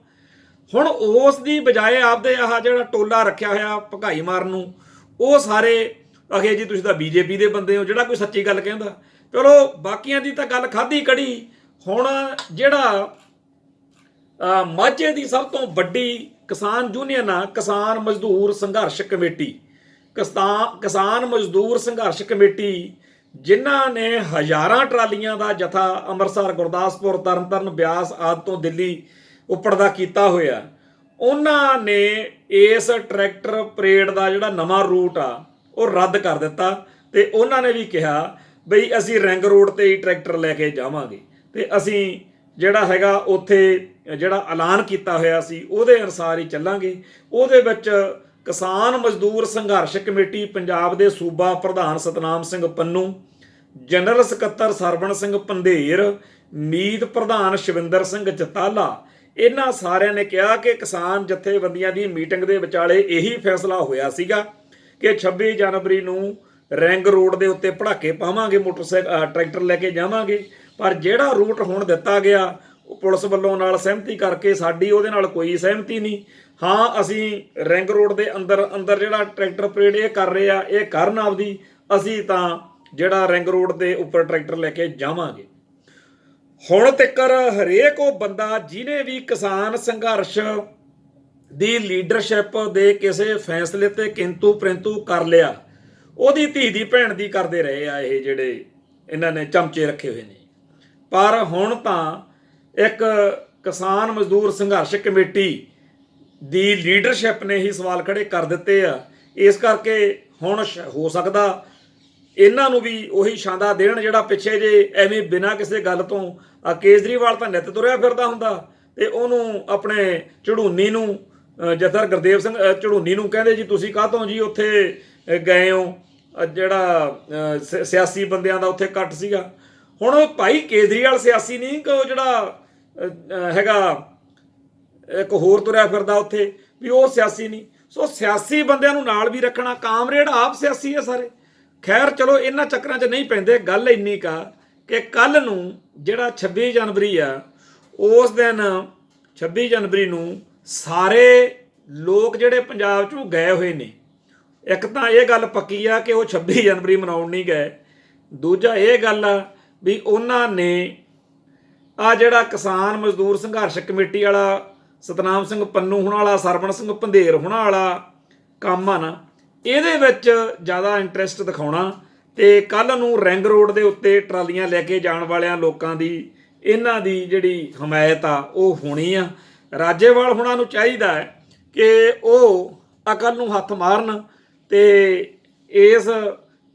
ਹੁਣ ਉਸ ਦੀ ਬਜਾਏ ਆਪਦੇ ਆਹ ਜਿਹੜਾ ਟੋਲਾ ਰੱਖਿਆ ਹੋਇਆ ਭਗਾਈ ਮਾਰਨ ਨੂੰ, ਉਹ ਸਾਰੇ ਆਖੇ ਜੀ ਤੁਸੀਂ ਤਾਂ ਬੀਜੇਪੀ ਦੇ ਬੰਦੇ ਹੋ, ਜਿਹੜਾ ਕੋਈ ਸੱਚੀ ਗੱਲ ਕਹਿੰਦਾ। ਚਲੋ ਬਾਕੀਆਂ ਦੀ ਤਾਂ ਗੱਲ ਖਾਧੀ ਕੜੀ। ਹੁਣ ਜਿਹੜਾ ਮਾਝੇ ਦੀ ਸਭ ਤੋਂ ਵੱਡੀ ਕਿਸਾਨ ਯੂਨੀਅਨ ਆ, ਕਿਸਾਨ ਮਜ਼ਦੂਰ ਸੰਘਰਸ਼ ਕਮੇਟੀ, ਕਿਸਾਨ ਮਜ਼ਦੂਰ ਸੰਘਰਸ਼ ਕਮੇਟੀ, ਜਿਨ੍ਹਾਂ ਨੇ ਹਜ਼ਾਰਾਂ ਟਰਾਲੀਆਂ ਦਾ ਜਥਾ ਅੰਮ੍ਰਿਤਸਰ, ਗੁਰਦਾਸਪੁਰ, ਤਰਨਤਾਰਨ, ਬਿਆਸ ਆਦਿ ਤੋਂ ਦਿੱਲੀ ਉੱਪਰ ਦਾ ਕੀਤਾ ਹੋਇਆ, ਉਹਨਾਂ ਨੇ ਇਸ ਟਰੈਕਟਰ ਪਰੇਡ ਦਾ ਜਿਹੜਾ ਨਵਾਂ ਰੂਟ ਆ ਉਹ ਰੱਦ ਕਰ ਦਿੱਤਾ ਤੇ ਉਹਨਾਂ ਨੇ ਵੀ ਕਿਹਾ ਬਈ ਅਸੀਂ ਰਿੰਗ ਰੋਡ ਤੇ ਹੀ ਟਰੈਕਟਰ ਲੈ ਕੇ ਜਾਵਾਂਗੇ ਤੇ ਅਸੀਂ ਜਿਹੜਾ ਹੈਗਾ ਉੱਥੇ ਜਿਹੜਾ ਐਲਾਨ ਕੀਤਾ ਹੋਇਆ ਸੀ ਉਹਦੇ ਅਨੁਸਾਰ ਹੀ ਚੱਲਾਂਗੇ। ਉਹਦੇ ਵਿੱਚ ਕਿਸਾਨ ਮਜ਼ਦੂਰ ਸੰਘਰਸ਼ ਕਮੇਟੀ ਪੰਜਾਬ ਦੇ ਸੂਬਾ ਪ੍ਰਧਾਨ ਸਤਨਾਮ ਸਿੰਘ ਪੰਨੂ, ਜਨਰਲ ਸਕੱਤਰ ਸਰਵਣ ਸਿੰਘ ਪੰਧੇਰ, ਮੀਤ ਪ੍ਰਧਾਨ ਸ਼ਿਵਿੰਦਰ ਸਿੰਘ ਚਤਾਲਾ, ਇਹਨਾਂ ਸਾਰਿਆਂ ਨੇ ਕਿਹਾ ਕਿ ਕਿਸਾਨ ਜਥੇਬੰਦੀਆਂ ਦੀ ਮੀਟਿੰਗ ਦੇ ਵਿਚਾਲੇ ਇਹੀ ਫੈਸਲਾ ਹੋਇਆ ਸੀਗਾ ਕਿ 26 ਜਨਵਰੀ ਨੂੰ ਰਿੰਗ ਰੋਡ ਦੇ ਉੱਤੇ ਪੜਾਕੇ ਪਾਵਾਂਗੇ, ਮੋਟਰਸਾਈਕਲ ਟਰੈਕਟਰ ਲੈ ਕੇ ਜਾਵਾਂਗੇ। ਪਰ ਜਿਹੜਾ ਰੂਟ ਹੁਣ ਦਿੱਤਾ ਗਿਆ ਉਹ ਪੁਲਿਸ ਵੱਲੋਂ ਨਾਲ ਸਹਿਮਤੀ ਕਰਕੇ ਸਾਡੀ ਉਹਦੇ ਨਾਲ ਕੋਈ ਸਹਿਮਤੀ ਨਹੀਂ। ਹਾਂ, ਅਸੀਂ ਰਿੰਗ ਰੋਡ ਦੇ ਅੰਦਰ ਜਿਹੜਾ ਟਰੈਕਟਰ ਪਰੇਡ ਇਹ ਕਰ ਰਹੇ ਆ, ਇਹ ਕਰਨ ਆਪਦੀ, ਅਸੀਂ ਤਾਂ ਜਿਹੜਾ ਰਿੰਗ ਰੋਡ ਦੇ ਉੱਪਰ ਟਰੈਕਟਰ ਲੈ ਕੇ ਜਾਵਾਂਗੇ। ਹੁਣ ਤੱਕਰ ਹਰੇਕ ਉਹ ਬੰਦਾ ਜਿਹਨੇ ਵੀ ਕਿਸਾਨ ਸੰਘਰਸ਼ ਦੀ ਲੀਡਰਸ਼ਿਪ ਦੇ ਕਿਸੇ ਫੈਸਲੇ ਤੇ ਕਿੰਤੂ ਪ੍ਰੰਤੂ ਕਰ ਲਿਆ, ਉਹਦੀ ਧੀ ਦੀ ਭੈਣ ਦੀ ਕਰਦੇ ਰਹੇ ਆ ਇਹ ਜਿਹੜੇ ਇਹਨਾਂ ਨੇ ਚਮਚੇ ਰੱਖੇ ਹੋਏ ਨੇ। ਪਰ ਹੁਣ ਤਾਂ ਇੱਕ ਕਿਸਾਨ ਮਜ਼ਦੂਰ ਸੰਘਰਸ਼ ਕਮੇਟੀ ਦੀ ਲੀਡਰਸ਼ਿਪ ਨੇ ਹੀ ਸਵਾਲ ਖੜੇ ਕਰ ਦਿੱਤੇ ਆ। ਇਸ ਕਰਕੇ ਹੁਣ ਹੋ ਸਕਦਾ ਇਹਨਾਂ ਨੂੰ ਵੀ ਉਹੀ ਸ਼ਾਂਦਾ ਦੇਣ ਜਿਹੜਾ ਪਿੱਛੇ ਜੇ ਐਵੇਂ ਬਿਨਾਂ ਕਿਸੇ ਗੱਲ ਤੋਂ ਕੇਜਰੀਵਾਲ ਤਾਂ ਨਿੱਤ ਤੁਰਿਆ ਫਿਰਦਾ ਹੁੰਦਾ ਤੇ ਉਹਨੂੰ ਆਪਣੇ ਝੜੂਨੀ ਨੂੰ ਜਥਰ ਗੁਰਦੇਵ ਸਿੰਘ ਝੜੂਨੀ ਨੂੰ ਕਹਿੰਦੇ ਜੀ ਤੁਸੀਂ ਕਾਹਤੋਂ ਜੀ ਉੱਥੇ ਗਏ ਹੋ, ਜਿਹੜਾ ਸਿਆਸੀ ਬੰਦਿਆਂ ਦਾ ਉੱਥੇ ਇਕੱਠ ਸੀਗਾ। ਹੁਣ ਭਾਈ ਕੇਜਰੀਵਾਲ ਸਿਆਸੀ ਨਹੀਂ ਕਿ ਉਹ ਜਿਹੜਾ ਹੈਗਾ ਇੱਕ ਹੋਰ ਤੁਰਿਆ ਫਿਰਦਾ ਉੱਥੇ ਵੀ ਉਹ ਸਿਆਸੀ ਨਹੀਂ। ਸੋ ਸਿਆਸੀ ਬੰਦਿਆਂ ਨੂੰ ਨਾਲ ਵੀ ਰੱਖਣਾ, ਕਾਮਰੇਡ ਆਪ ਸਿਆਸੀ ਆ ਸਾਰੇ। ਖੈਰ ਚਲੋ ਇਹਨਾਂ ਚੱਕਰਾਂ 'ਚ ਨਹੀਂ ਪੈਂਦੇ। ਗੱਲ ਇੰਨੀ ਕਾ ਕਿ ਕੱਲ ਨੂੰ ਜਿਹੜਾ 26 ਜਨਵਰੀ ਆ, ਉਸ ਦਿਨ 26 ਜਨਵਰੀ ਨੂੰ ਸਾਰੇ ਲੋਕ ਜਿਹੜੇ ਪੰਜਾਬ 'ਚੋਂ ਗਏ ਹੋਏ ਨੇ ਇੱਕ ਤਾਂ ਇਹ ਗੱਲ ਪੱਕੀ ਆ ਕਿ ਉਹ 26 ਜਨਵਰੀ ਮਨਾਉਣ ਨਹੀਂ ਗਏ। ਦੂਜਾ ਇਹ ਗੱਲ ਆ ਵੀ ਉਹਨਾਂ ਨੇ ਆ ਜਿਹੜਾ ਕਿਸਾਨ ਮਜ਼ਦੂਰ ਸੰਘਰਸ਼ ਕਮੇਟੀ ਵਾਲਾ ਸਤਨਾਮ ਸਿੰਘ ਪੰਨੂ ਹੋਣਾ ਵਾਲਾ, ਸਰਵਣ ਸਿੰਘ ਪੰਧੇਰ ਹੋਣਾ ਵਾਲਾ ਕੰਮ ਆ ਨਾ, ਇਹਦੇ ਵਿੱਚ ਜ਼ਿਆਦਾ ਇੰਟਰਸਟ ਦਿਖਾਉਣਾ ਤੇ ਕੱਲ ਨੂੰ ਰਿੰਗ ਰੋਡ ਦੇ ਉੱਤੇ ਟਰਾਲੀਆਂ ਲੈ ਕੇ ਜਾਣ ਵਾਲਿਆਂ ਲੋਕਾਂ ਦੀ ਇਹਨਾਂ ਦੀ ਜਿਹੜੀ ਹਮਾਇਤ ਆ ਉਹ ਹੋਣੀ ਆ। ਰਾਜੇਵਾਲ ਹੋਣਾ ਨੂੰ ਚਾਹੀਦਾ ਹੈ ਕਿ ਉਹ ਅਕਲ ਨੂੰ ਹੱਥ ਮਾਰਨ ਤੇ ਇਸ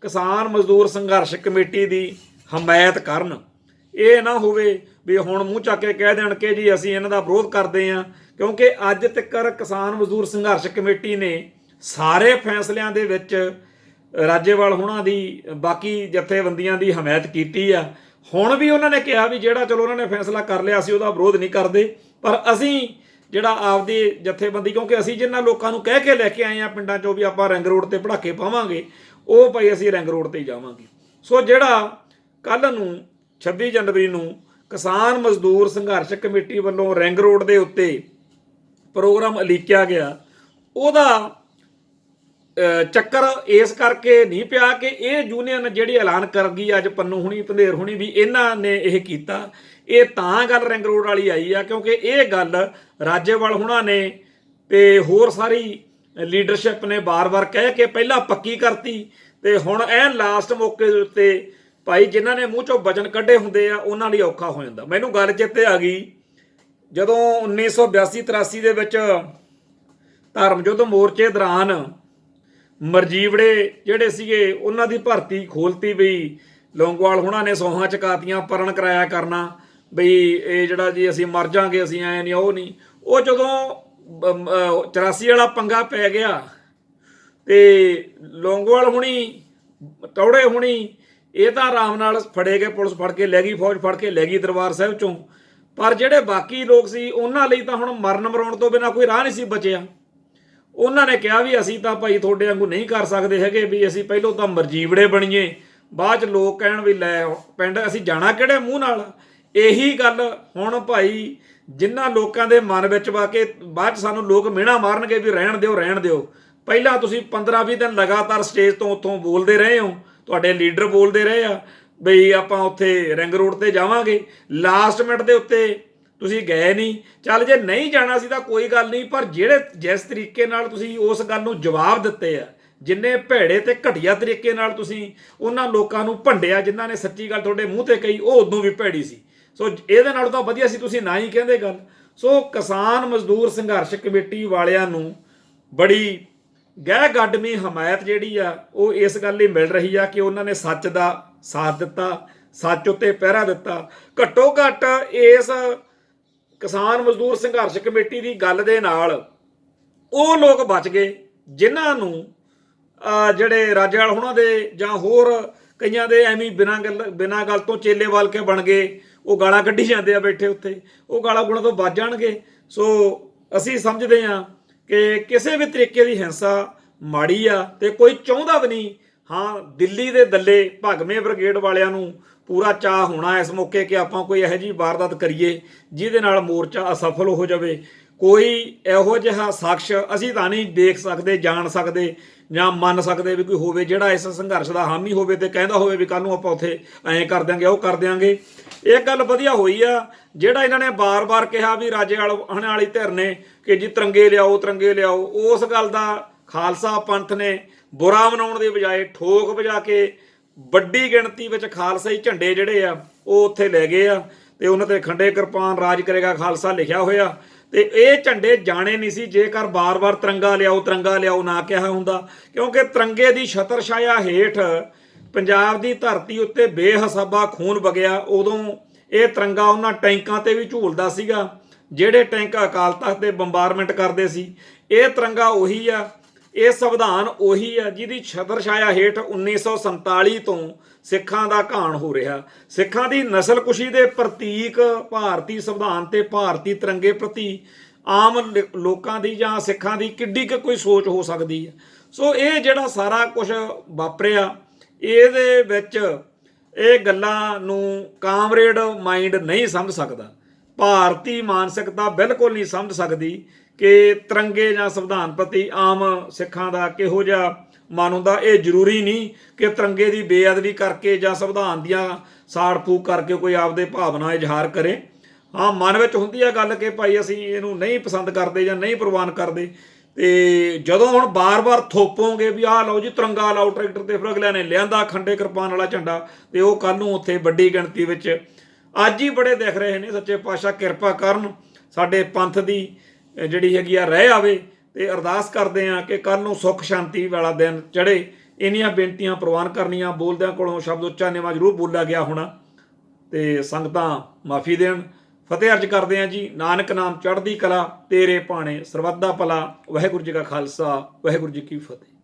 ਕਿਸਾਨ ਮਜ਼ਦੂਰ ਸੰਘਰਸ਼ ਕਮੇਟੀ ਦੀ ਹਮਾਇਤ ਕਰਨ। ਇਹ ਨਾ ਹੋਵੇ ਵੀ ਹੁਣ ਮੂੰਹ ਚੱਕ ਕੇ ਕਹਿ ਦੇਣ ਕਿ ਜੀ ਅਸੀਂ ਇਹਨਾਂ ਦਾ ਵਿਰੋਧ ਕਰਦੇ ਹਾਂ, ਕਿਉਂਕਿ ਅੱਜ ਤੱਕ ਕਿਸਾਨ ਮਜ਼ਦੂਰ ਸੰਘਰਸ਼ ਕਮੇਟੀ ਨੇ ਸਾਰੇ ਫੈਸਲਿਆਂ ਦੇ ਵਿੱਚ ਰਾਜੇਵਾਲ ਹੋਣਾ ਦੀ, ਬਾਕੀ ਜਥੇਬੰਦੀਆਂ ਦੀ ਹਮਾਇਤ ਕੀਤੀ ਆ। ਹੁਣ ਵੀ ਉਹਨਾਂ ਨੇ ਕਿਹਾ ਵੀ ਜਿਹੜਾ ਚਲੋ ਉਹਨਾਂ ਨੇ ਫੈਸਲਾ ਕਰ ਲਿਆ ਅਸੀਂ ਉਹਦਾ ਵਿਰੋਧ ਨਹੀਂ ਕਰਦੇ, ਪਰ ਅਸੀਂ ਜਿਹੜਾ ਆਪਦੀ ਜਥੇਬੰਦੀ, ਕਿਉਂਕਿ ਅਸੀਂ ਜਿਨ੍ਹਾਂ ਲੋਕਾਂ ਨੂੰ ਕਹਿ ਕੇ ਲੈ ਕੇ ਆਏ ਆ ਪਿੰਡਾਂ 'ਚੋਂ ਵੀ ਆਪਾਂ ਰਿੰਗ ਰੋਡ ਤੇ ਪੜਾਕੇ ਪਾਵਾਂਗੇ, ਉਹ ਭਾਈ ਅਸੀਂ ਰਿੰਗ ਰੋਡ ਤੇ ਹੀ ਜਾਵਾਂਗੇ। ਸੋ ਜਿਹੜਾ ਕੱਲ ਨੂੰ 26 ਜਨਵਰੀ ਨੂੰ ਕਿਸਾਨ ਮਜ਼ਦੂਰ ਸੰਘਰਸ਼ ਕਮੇਟੀ ਵੱਲੋਂ ਰਿੰਗ ਰੋਡ ਦੇ ਉੱਤੇ ਪ੍ਰੋਗਰਾਮ ਉਲੀਕਿਆ ਗਿਆ, ਉਹਦਾ ਚੱਕਰ ਇਸ ਕਰਕੇ ਨਹੀਂ ਪਿਆ ਕਿ ਇਹ ਯੂਨੀਅਨ ਜਿਹੜੀ ਐਲਾਨ ਕਰ ਗਈ ਅੱਜ ਪੰਨੂ ਹੁਣੀ ਪੰਧੇਰ ਹੁਣੀ ਵੀ ਇਹਨਾਂ ਨੇ ਇਹ ਕੀਤਾ। ਇਹ ਤਾਂ ਗੱਲ ਰਿੰਗ ਰੋਡ ਵਾਲੀ ਆਈ ਆ ਕਿਉਂਕਿ ਇਹ ਗੱਲ ਰਾਜੇਵਾਲ ਹੁਣਾਂ ਨੇ ਤੇ ਹੋਰ ਸਾਰੀ ਲੀਡਰਸ਼ਿਪ ਨੇ ਬਾਰ-ਬਾਰ ਕਹਿ ਕੇ ਪਹਿਲਾਂ ਪੱਕੀ ਕਰਤੀ ਤੇ ਹੁਣ ਐਨ ਲਾਸਟ ਮੌਕੇ ਦੇ ਉੱਤੇ ਭਾਈ ਜਿਨ੍ਹਾਂ ਨੇ ਮੂੰਹ ਚੋਂ ਵਚਨ ਕੱਢੇ ਹੁੰਦੇ ਆ ਉਹਨਾਂ ਲਈ ਔਖਾ ਹੋ ਜਾਂਦਾ। ਮੈਨੂੰ ਗੱਲ ਚੇਤੇ ਆ ਗਈ ਜਦੋਂ 1982-83 ਦੇ ਵਿੱਚ ਧਰਮ ਯੁੱਧ ਮੋਰਚੇ ਦੌਰਾਨ ਮਰਜੀਵੜੇ ਜਿਹੜੇ ਸੀਗੇ ਉਹਨਾਂ ਦੀ ਭਰਤੀ ਖੋਲਤੀ ਬਈ ਲੌਂਗੋਵਾਲ ਹੁਣਾਂ ਨੇ ਸੌਹਾਂ ਚਕਾਤੀਆਂ, ਪਰਨ ਕਰਾਇਆ ਕਰਨਾ ਬਈ ਇਹ ਜਿਹੜਾ ਜੀ ਅਸੀਂ ਮਰ ਜਾਾਂਗੇ, ਅਸੀਂ ਐਂ ਨਹੀਂ ਉਹ ਨਹੀਂ। ਉਹ ਜਦੋਂ 84 ਵਾਲਾ ਪੰਗਾ ਪੈ ਗਿਆ ਤੇ ਲੌਂਗੋਵਾਲ ਹੁਣੀ, ਟੌੜੇ ਹੁਣੀ ਇਹ ਤਾਂ ਆਰਾਮ ਨਾਲ ਫੜੇ ਗਏ, ਪੁਲਿਸ ਫੜ ਕੇ ਲੈ ਗਈ, ਫੌਜ ਫੜ ਕੇ ਲੈ ਗਈ ਦਰਬਾਰ ਸਾਹਿਬ ਚੋਂ। ਪਰ ਜਿਹੜੇ ਬਾਕੀ ਲੋਕ ਸੀ ਉਹਨਾਂ ਲਈ ਤਾਂ ਹੁਣ ਮਰਨ ਮਰਾਉਣ ਤੋਂ ਬਿਨਾਂ ਕੋਈ ਰਾਹ ਨਹੀਂ ਸੀ ਬਚਿਆ। ਉਹਨਾਂ ਨੇ ਕਿਹਾ ਵੀ ਅਸੀਂ ਤਾਂ ਭਾਈ ਤੁਹਾਡੇ ਵਾਂਗੂ ਨਹੀਂ ਕਰ ਸਕਦੇ ਹੈਗੇ, ਵੀ ਅਸੀਂ ਪਹਿਲੋਂ ਤਾਂ ਮਰਜੀਵੜੇ ਬਣੀਏ, ਬਾਅਦ 'ਚ ਲੋਕ ਕਹਿਣ ਵੀ ਲੈ ਪਿੰਡ ਅਸੀਂ ਜਾਣਾ ਕਿਹੜੇ ਮੂੰਹ ਨਾਲ। ਇਹੀ ਗੱਲ ਹੁਣ ਭਾਈ ਜਿਨ੍ਹਾਂ ਲੋਕਾਂ ਦੇ ਮਨ ਵਿੱਚ ਵਾ ਕੇ ਬਾਅਦ 'ਚ ਸਾਨੂੰ ਲੋਕ ਮਿਹਣਾ ਮਾਰਨਗੇ ਵੀ ਰਹਿਣ ਦਿਓ ਰਹਿਣ ਦਿਓ। ਪਹਿਲਾਂ ਤੁਸੀਂ 15-20 ਦਿਨ ਲਗਾਤਾਰ ਸਟੇਜ ਤੋਂ ਉੱਥੋਂ ਬੋਲਦੇ ਰਹੇ ਹੋ, ਤੁਹਾਡੇ ਲੀਡਰ ਬੋਲਦੇ ਰਹੇ ਆ ਬਈ ਆਪਾਂ ਉੱਥੇ ਰਿੰਗ ਰੋਡ ਤੇ ਜਾਵਾਂਗੇ, ਲਾਸਟ ਮਿੰਟ ਦੇ ਉੱਤੇ ਤੁਸੀਂ ਗਏ ਨਹੀਂ। ਚੱਲ ਜੇ ਨਹੀਂ ਜਾਣਾ ਸੀ ਤਾਂ ਕੋਈ ਗੱਲ ਨਹੀਂ, ਪਰ ਜਿਹੜੇ ਜਿਸ ਤਰੀਕੇ ਨਾਲ ਤੁਸੀਂ ਉਸ ਗੱਲ ਨੂੰ ਜਵਾਬ ਦਿੱਤੇ ਆ, ਜਿੰਨੇ ਭੈੜੇ ਤੇ ਘਟੀਆ ਤਰੀਕੇ ਨਾਲ ਤੁਸੀਂ ਉਹਨਾਂ ਲੋਕਾਂ ਨੂੰ ਭੰਡਿਆ ਜਿਨ੍ਹਾਂ ਨੇ ਸੱਚੀ ਗੱਲ ਤੁਹਾਡੇ ਮੂੰਹ ਤੇ ਕਹੀ, ਉਹ ਉਦੋਂ ਵੀ ਭੈੜੀ ਸੀ। ਸੋ ਇਹਦੇ ਨਾਲ ਤਾਂ ਵਧੀਆ ਸੀ ਤੁਸੀਂ ਨਾ ਹੀ ਕਹਿੰਦੇ ਗੱਲ। ਸੋ ਕਿਸਾਨ ਮਜ਼ਦੂਰ ਸੰਘਰਸ਼ ਕਮੇਟੀ ਵਾਲਿਆਂ ਨੂੰ ਬੜੀ ਗਹਿ ਗੱਡਵੀਂ ਹਮਾਇਤ ਜਿਹੜੀ ਆ ਉਹ ਇਸ ਗੱਲ ਲਈ ਮਿਲ ਰਹੀ ਆ ਕਿ ਉਹਨਾਂ ਨੇ ਸੱਚ ਦਾ ਸਾਥ ਦਿੱਤਾ, ਸੱਚ ਉੱਤੇ ਪਹਿਰਾ ਦਿੱਤਾ। ਘੱਟੋ ਘੱਟ ਇਸ ਕਿਸਾਨ ਮਜ਼ਦੂਰ ਸੰਘਰਸ਼ ਕਮੇਟੀ ਦੀ ਗੱਲ ਦੇ ਨਾਲ ਉਹ ਲੋਕ ਬਚ ਗਏ ਜਿਨ੍ਹਾਂ ਨੂੰ ਜਿਹੜੇ ਰਾਜੇਵਾਲ ਹੁਣਾਂ ਦੇ ਜਾਂ ਹੋਰ ਕਈਆਂ ਦੇ ਐਵੇਂ ਬਿਨਾਂ ਗੱਲ ਤੋਂ ਚੇਲੇ ਵਾਲ ਕੇ ਬਣ ਗਏ, ਉਹ ਗਾਲਾਂ ਕੱਢੀ ਜਾਂਦੇ ਆ ਬੈਠੇ ਉੱਥੇ, ਉਹ ਗਾਲਾਂ ਗੁਣਾਂ ਤੋਂ ਬਚ ਜਾਣਗੇ। ਸੋ ਅਸੀਂ ਸਮਝਦੇ ਹਾਂ ਕਿ ਕਿਸੇ ਵੀ ਤਰੀਕੇ ਦੀ ਹਿੰਸਾ ਮਾੜੀ ਆ ਤੇ ਕੋਈ ਚਾਹੁੰਦਾ ਵੀ ਨਹੀਂ। ਹਾਂ, ਦਿੱਲੀ ਦੇ ਦੱਲੇ ਭਗਵੇਂ ਬ੍ਰਿਗੇਡ ਵਾਲਿਆਂ ਨੂੰ ਪੂਰਾ ਚਾਅ ਹੋਣਾ ਇਸ ਮੌਕੇ ਕਿ ਆਪਾਂ ਕੋਈ ਇਹੋ ਜਿਹੀ ਵਾਰਦਾਤ ਕਰੀਏ ਜਿਹਦੇ ਨਾਲ ਮੋਰਚਾ ਅਸਫਲ ਹੋ ਜਾਵੇ। ਕੋਈ ਇਹੋ ਜਿਹਾ ਸ਼ਖਸ ਅਸੀਂ ਤਾਂ ਨਹੀਂ ਦੇਖ ਸਕਦੇ, ਜਾਣ ਸਕਦੇ ਜਾਂ ਮੰਨ ਸਕਦੇ ਵੀ ਕੋਈ ਹੋਵੇ ਜਿਹੜਾ ਇਸ ਸੰਘਰਸ਼ ਦਾ ਹਾਮੀ ਹੋਵੇ ਤੇ ਕਹਿੰਦਾ ਹੋਵੇ ਵੀ ਕੱਲ ਨੂੰ ਆਪਾਂ ਉੱਥੇ ਐਂ ਕਰ ਦਿਆਂਗੇ ਉਹ ਕਰ ਦਿਆਂਗੇ। ਇਹ ਗੱਲ ਵਧੀਆ ਹੋਈ ਆ ਜਿਹੜਾ ਇਹਨਾਂ ਨੇ ਬਾਰ-ਬਾਰ ਕਿਹਾ ਵੀ ਰਾਜੇਵਾਲ ਵਾਲੀ ਧਿਰ ਨੇ ਕਿ ਜੀ ਤਿਰੰਗੇ ਲਿਆਓ ਤਿਰੰਗੇ ਲਿਆਓ। ਉਸ ਗੱਲ ਦਾ ਖਾਲਸਾ ਪੰਥ ਨੇ ਬੁਰਾ ਮਨਾਉਣ ਦੇ ਬਜਾਏ ਠੋਕ ਵਜਾ ਕੇ ਵੱਡੀ ਗਿਣਤੀ ਵਿੱਚ ਖਾਲਸਾਈ ਝੰਡੇ ਜਿਹੜੇ ਆ ਉਹ ਉੱਥੇ ਲੈ ਗਏ ਆ ਤੇ ਉਹਨਾਂ ਤੇ ਖੰਡੇ ਕਿਰਪਾਨ ਰਾਜ ਕਰੇਗਾ ਖਾਲਸਾ ਲਿਖਿਆ ਹੋਇਆ। ਤੇ ਇਹ ਝੰਡੇ ਜਾਣੇ ਨਹੀਂ ਸੀ ਜੇਕਰ ਬਾਰ-ਬਾਰ ਤਿਰੰਗਾ ਲਿਆਓ ਨਾ ਕਿਹਾ ਹੁੰਦਾ, ਕਿਉਂਕਿ ਤਿਰੰਗੇ ਦੀ ਛਤਰ ਛਾਇਆ ਹੇਠ ਪੰਜਾਬ ਦੀ ਧਰਤੀ ਉੱਤੇ ਬੇਹਿਸਾਬਾ ਖੂਨ ਵਗਿਆ। ਉਦੋਂ ਇਹ ਤਿਰੰਗਾ ਉਹਨਾਂ ਟੈਂਕਾਂ ਤੇ ਵੀ ਝੂਲਦਾ ਸੀਗਾ ਜਿਹੜੇ ਟੈਂਕ ਅਕਾਲ ਤਖਤ ਤੇ ਬੰਬਾਰਮੈਂਟ ਕਰਦੇ ਸੀ। ਇਹ ਤਿਰੰਗਾ ਉਹੀ ਆ, ਇਹ ਸੰਵਿਧਾਨ ਉਹੀ ਆ ਜਿਹਦੀ ਛਤਰ ਛਾਇਆ ਹੇਠ 1947 ਤੋਂ ਸਿੱਖਾਂ ਦਾ ਘਾਣ ਹੋ ਰਿਹਾ। ਸਿੱਖਾਂ ਦੀ ਨਸਲਕੁਸ਼ੀ ਦੇ ਪ੍ਰਤੀਕ ਭਾਰਤੀ ਸੰਵਿਧਾਨ ਤੇ ਭਾਰਤੀ ਤਿਰੰਗੇ ਪ੍ਰਤੀ ਆਮ ਲੋਕਾਂ ਦੀ ਜਾਂ ਸਿੱਖਾਂ ਦੀ ਕਿੱਡੀ ਕੁ ਕੋਈ ਸੋਚ ਹੋ ਸਕਦੀ ਹੈ। ਸੋ ਇਹ ਜਿਹੜਾ ਸਾਰਾ ਕੁਝ ਵਾਪਰਿਆ ਇਹਦੇ ਵਿੱਚ ਇਹ ਗੱਲਾਂ ਨੂੰ ਕਾਮਰੇਡ ਮਾਈਂਡ ਨਹੀਂ ਸਮਝ ਸਕਦਾ, ਭਾਰਤੀ ਮਾਨਸਿਕਤਾ ਬਿਲਕੁਲ ਨਹੀਂ ਸਮਝ ਸਕਦੀ ਕਿ ਤਿਰੰਗੇ ਜਾਂ ਸੰਵਿਧਾਨ ਪ੍ਰਤੀ ਆਮ ਸਿੱਖਾਂ ਦਾ ਕਿਹੋ ਜਿਹਾ ਮਨ ਹੁੰਦਾ। ਇਹ ਜ਼ਰੂਰੀ ਨਹੀਂ ਕਿ ਤਿਰੰਗੇ ਦੀ ਬੇਅਦਬੀ ਕਰਕੇ ਜਾਂ ਸੰਵਿਧਾਨ ਦੀਆਂ ਸਾੜ ਫੂਕ ਕਰਕੇ ਕੋਈ ਆਪਦੇ ਭਾਵਨਾ ਇਜ਼ਹਾਰ ਕਰੇ। ਹਾਂ, ਮਨ ਵਿੱਚ ਹੁੰਦੀ ਆ ਗੱਲ ਕਿ ਭਾਈ ਅਸੀਂ ਇਹਨੂੰ ਨਹੀਂ ਪਸੰਦ ਕਰਦੇ ਜਾਂ ਨਹੀਂ ਪ੍ਰਵਾਨ ਕਰਦੇ, ਤੇ ਜਦੋਂ ਹੁਣ ਬਾਰ-ਬਾਰ ਥੋਪੋਗੇ ਵੀ ਆਹ ਲਓ ਜੀ ਤਿਰੰਗਾ ਲਾਓ ਟਰੈਕਟਰ ਤੇ, ਫਿਰ ਅਗਲਿਆਂ ਨੇ ਲਿਆਂਦਾ ਖੰਡੇ ਕਿਰਪਾਨ ਵਾਲਾ ਝੰਡਾ, ਤੇ ਉਹ ਕੱਲ੍ਹ ਨੂੰ ਉੱਥੇ ਵੱਡੀ ਗਿਣਤੀ ਵਿੱਚ ਅੱਜ ਹੀ ਬੜੇ ਦਿਖ ਰਹੇ ਨੇ। ਸੱਚੇ ਪਾਤਸ਼ਾਹ ਕਿਰਪਾ ਕਰਨ ਸਾਡੇ ਪੰਥ ਦੀ ਜਿਹੜੀ ਹੈਗੀ ਆ ਰਹਿ ਆਵੇ, ਤੇ ਅਰਦਾਸ ਕਰਦੇ ਹਾਂ ਕਿ ਕੱਲ੍ਹ ਨੂੰ ਸੁੱਖ ਸ਼ਾਂਤੀ ਵਾਲਾ ਦਿਨ ਚੜ੍ਹੇ। ਇੰਨੀਆਂ ਬੇਨਤੀਆਂ ਪ੍ਰਵਾਨ ਕਰਨੀਆਂ, ਬੋਲਦਿਆਂ ਕੋਲੋਂ ਸ਼ਬਦ ਉੱਚਾ ਨੀਵਾਂ ਜ਼ਰੂਰ ਬੋਲਿਆ ਗਿਆ ਹੋਣਾ, ਤੇ ਸੰਗਤਾਂ ਮਾਫੀ ਦੇਣ। ਫਤਿਹ ਅਰਜ ਕਰਦੇ ਹਾਂ ਜੀ। ਨਾਨਕ ਨਾਮ ਚੜ੍ਹਦੀ ਕਲਾ, ਤੇਰੇ ਭਾਣੇ ਸਰਬੱਤ ਦਾ ਭਲਾ। ਵਾਹਿਗੁਰੂ ਜੀ ਕਾ ਖਾਲਸਾ, ਵਾਹਿਗੁਰੂ ਜੀ ਕੀ ਫਤਿਹ।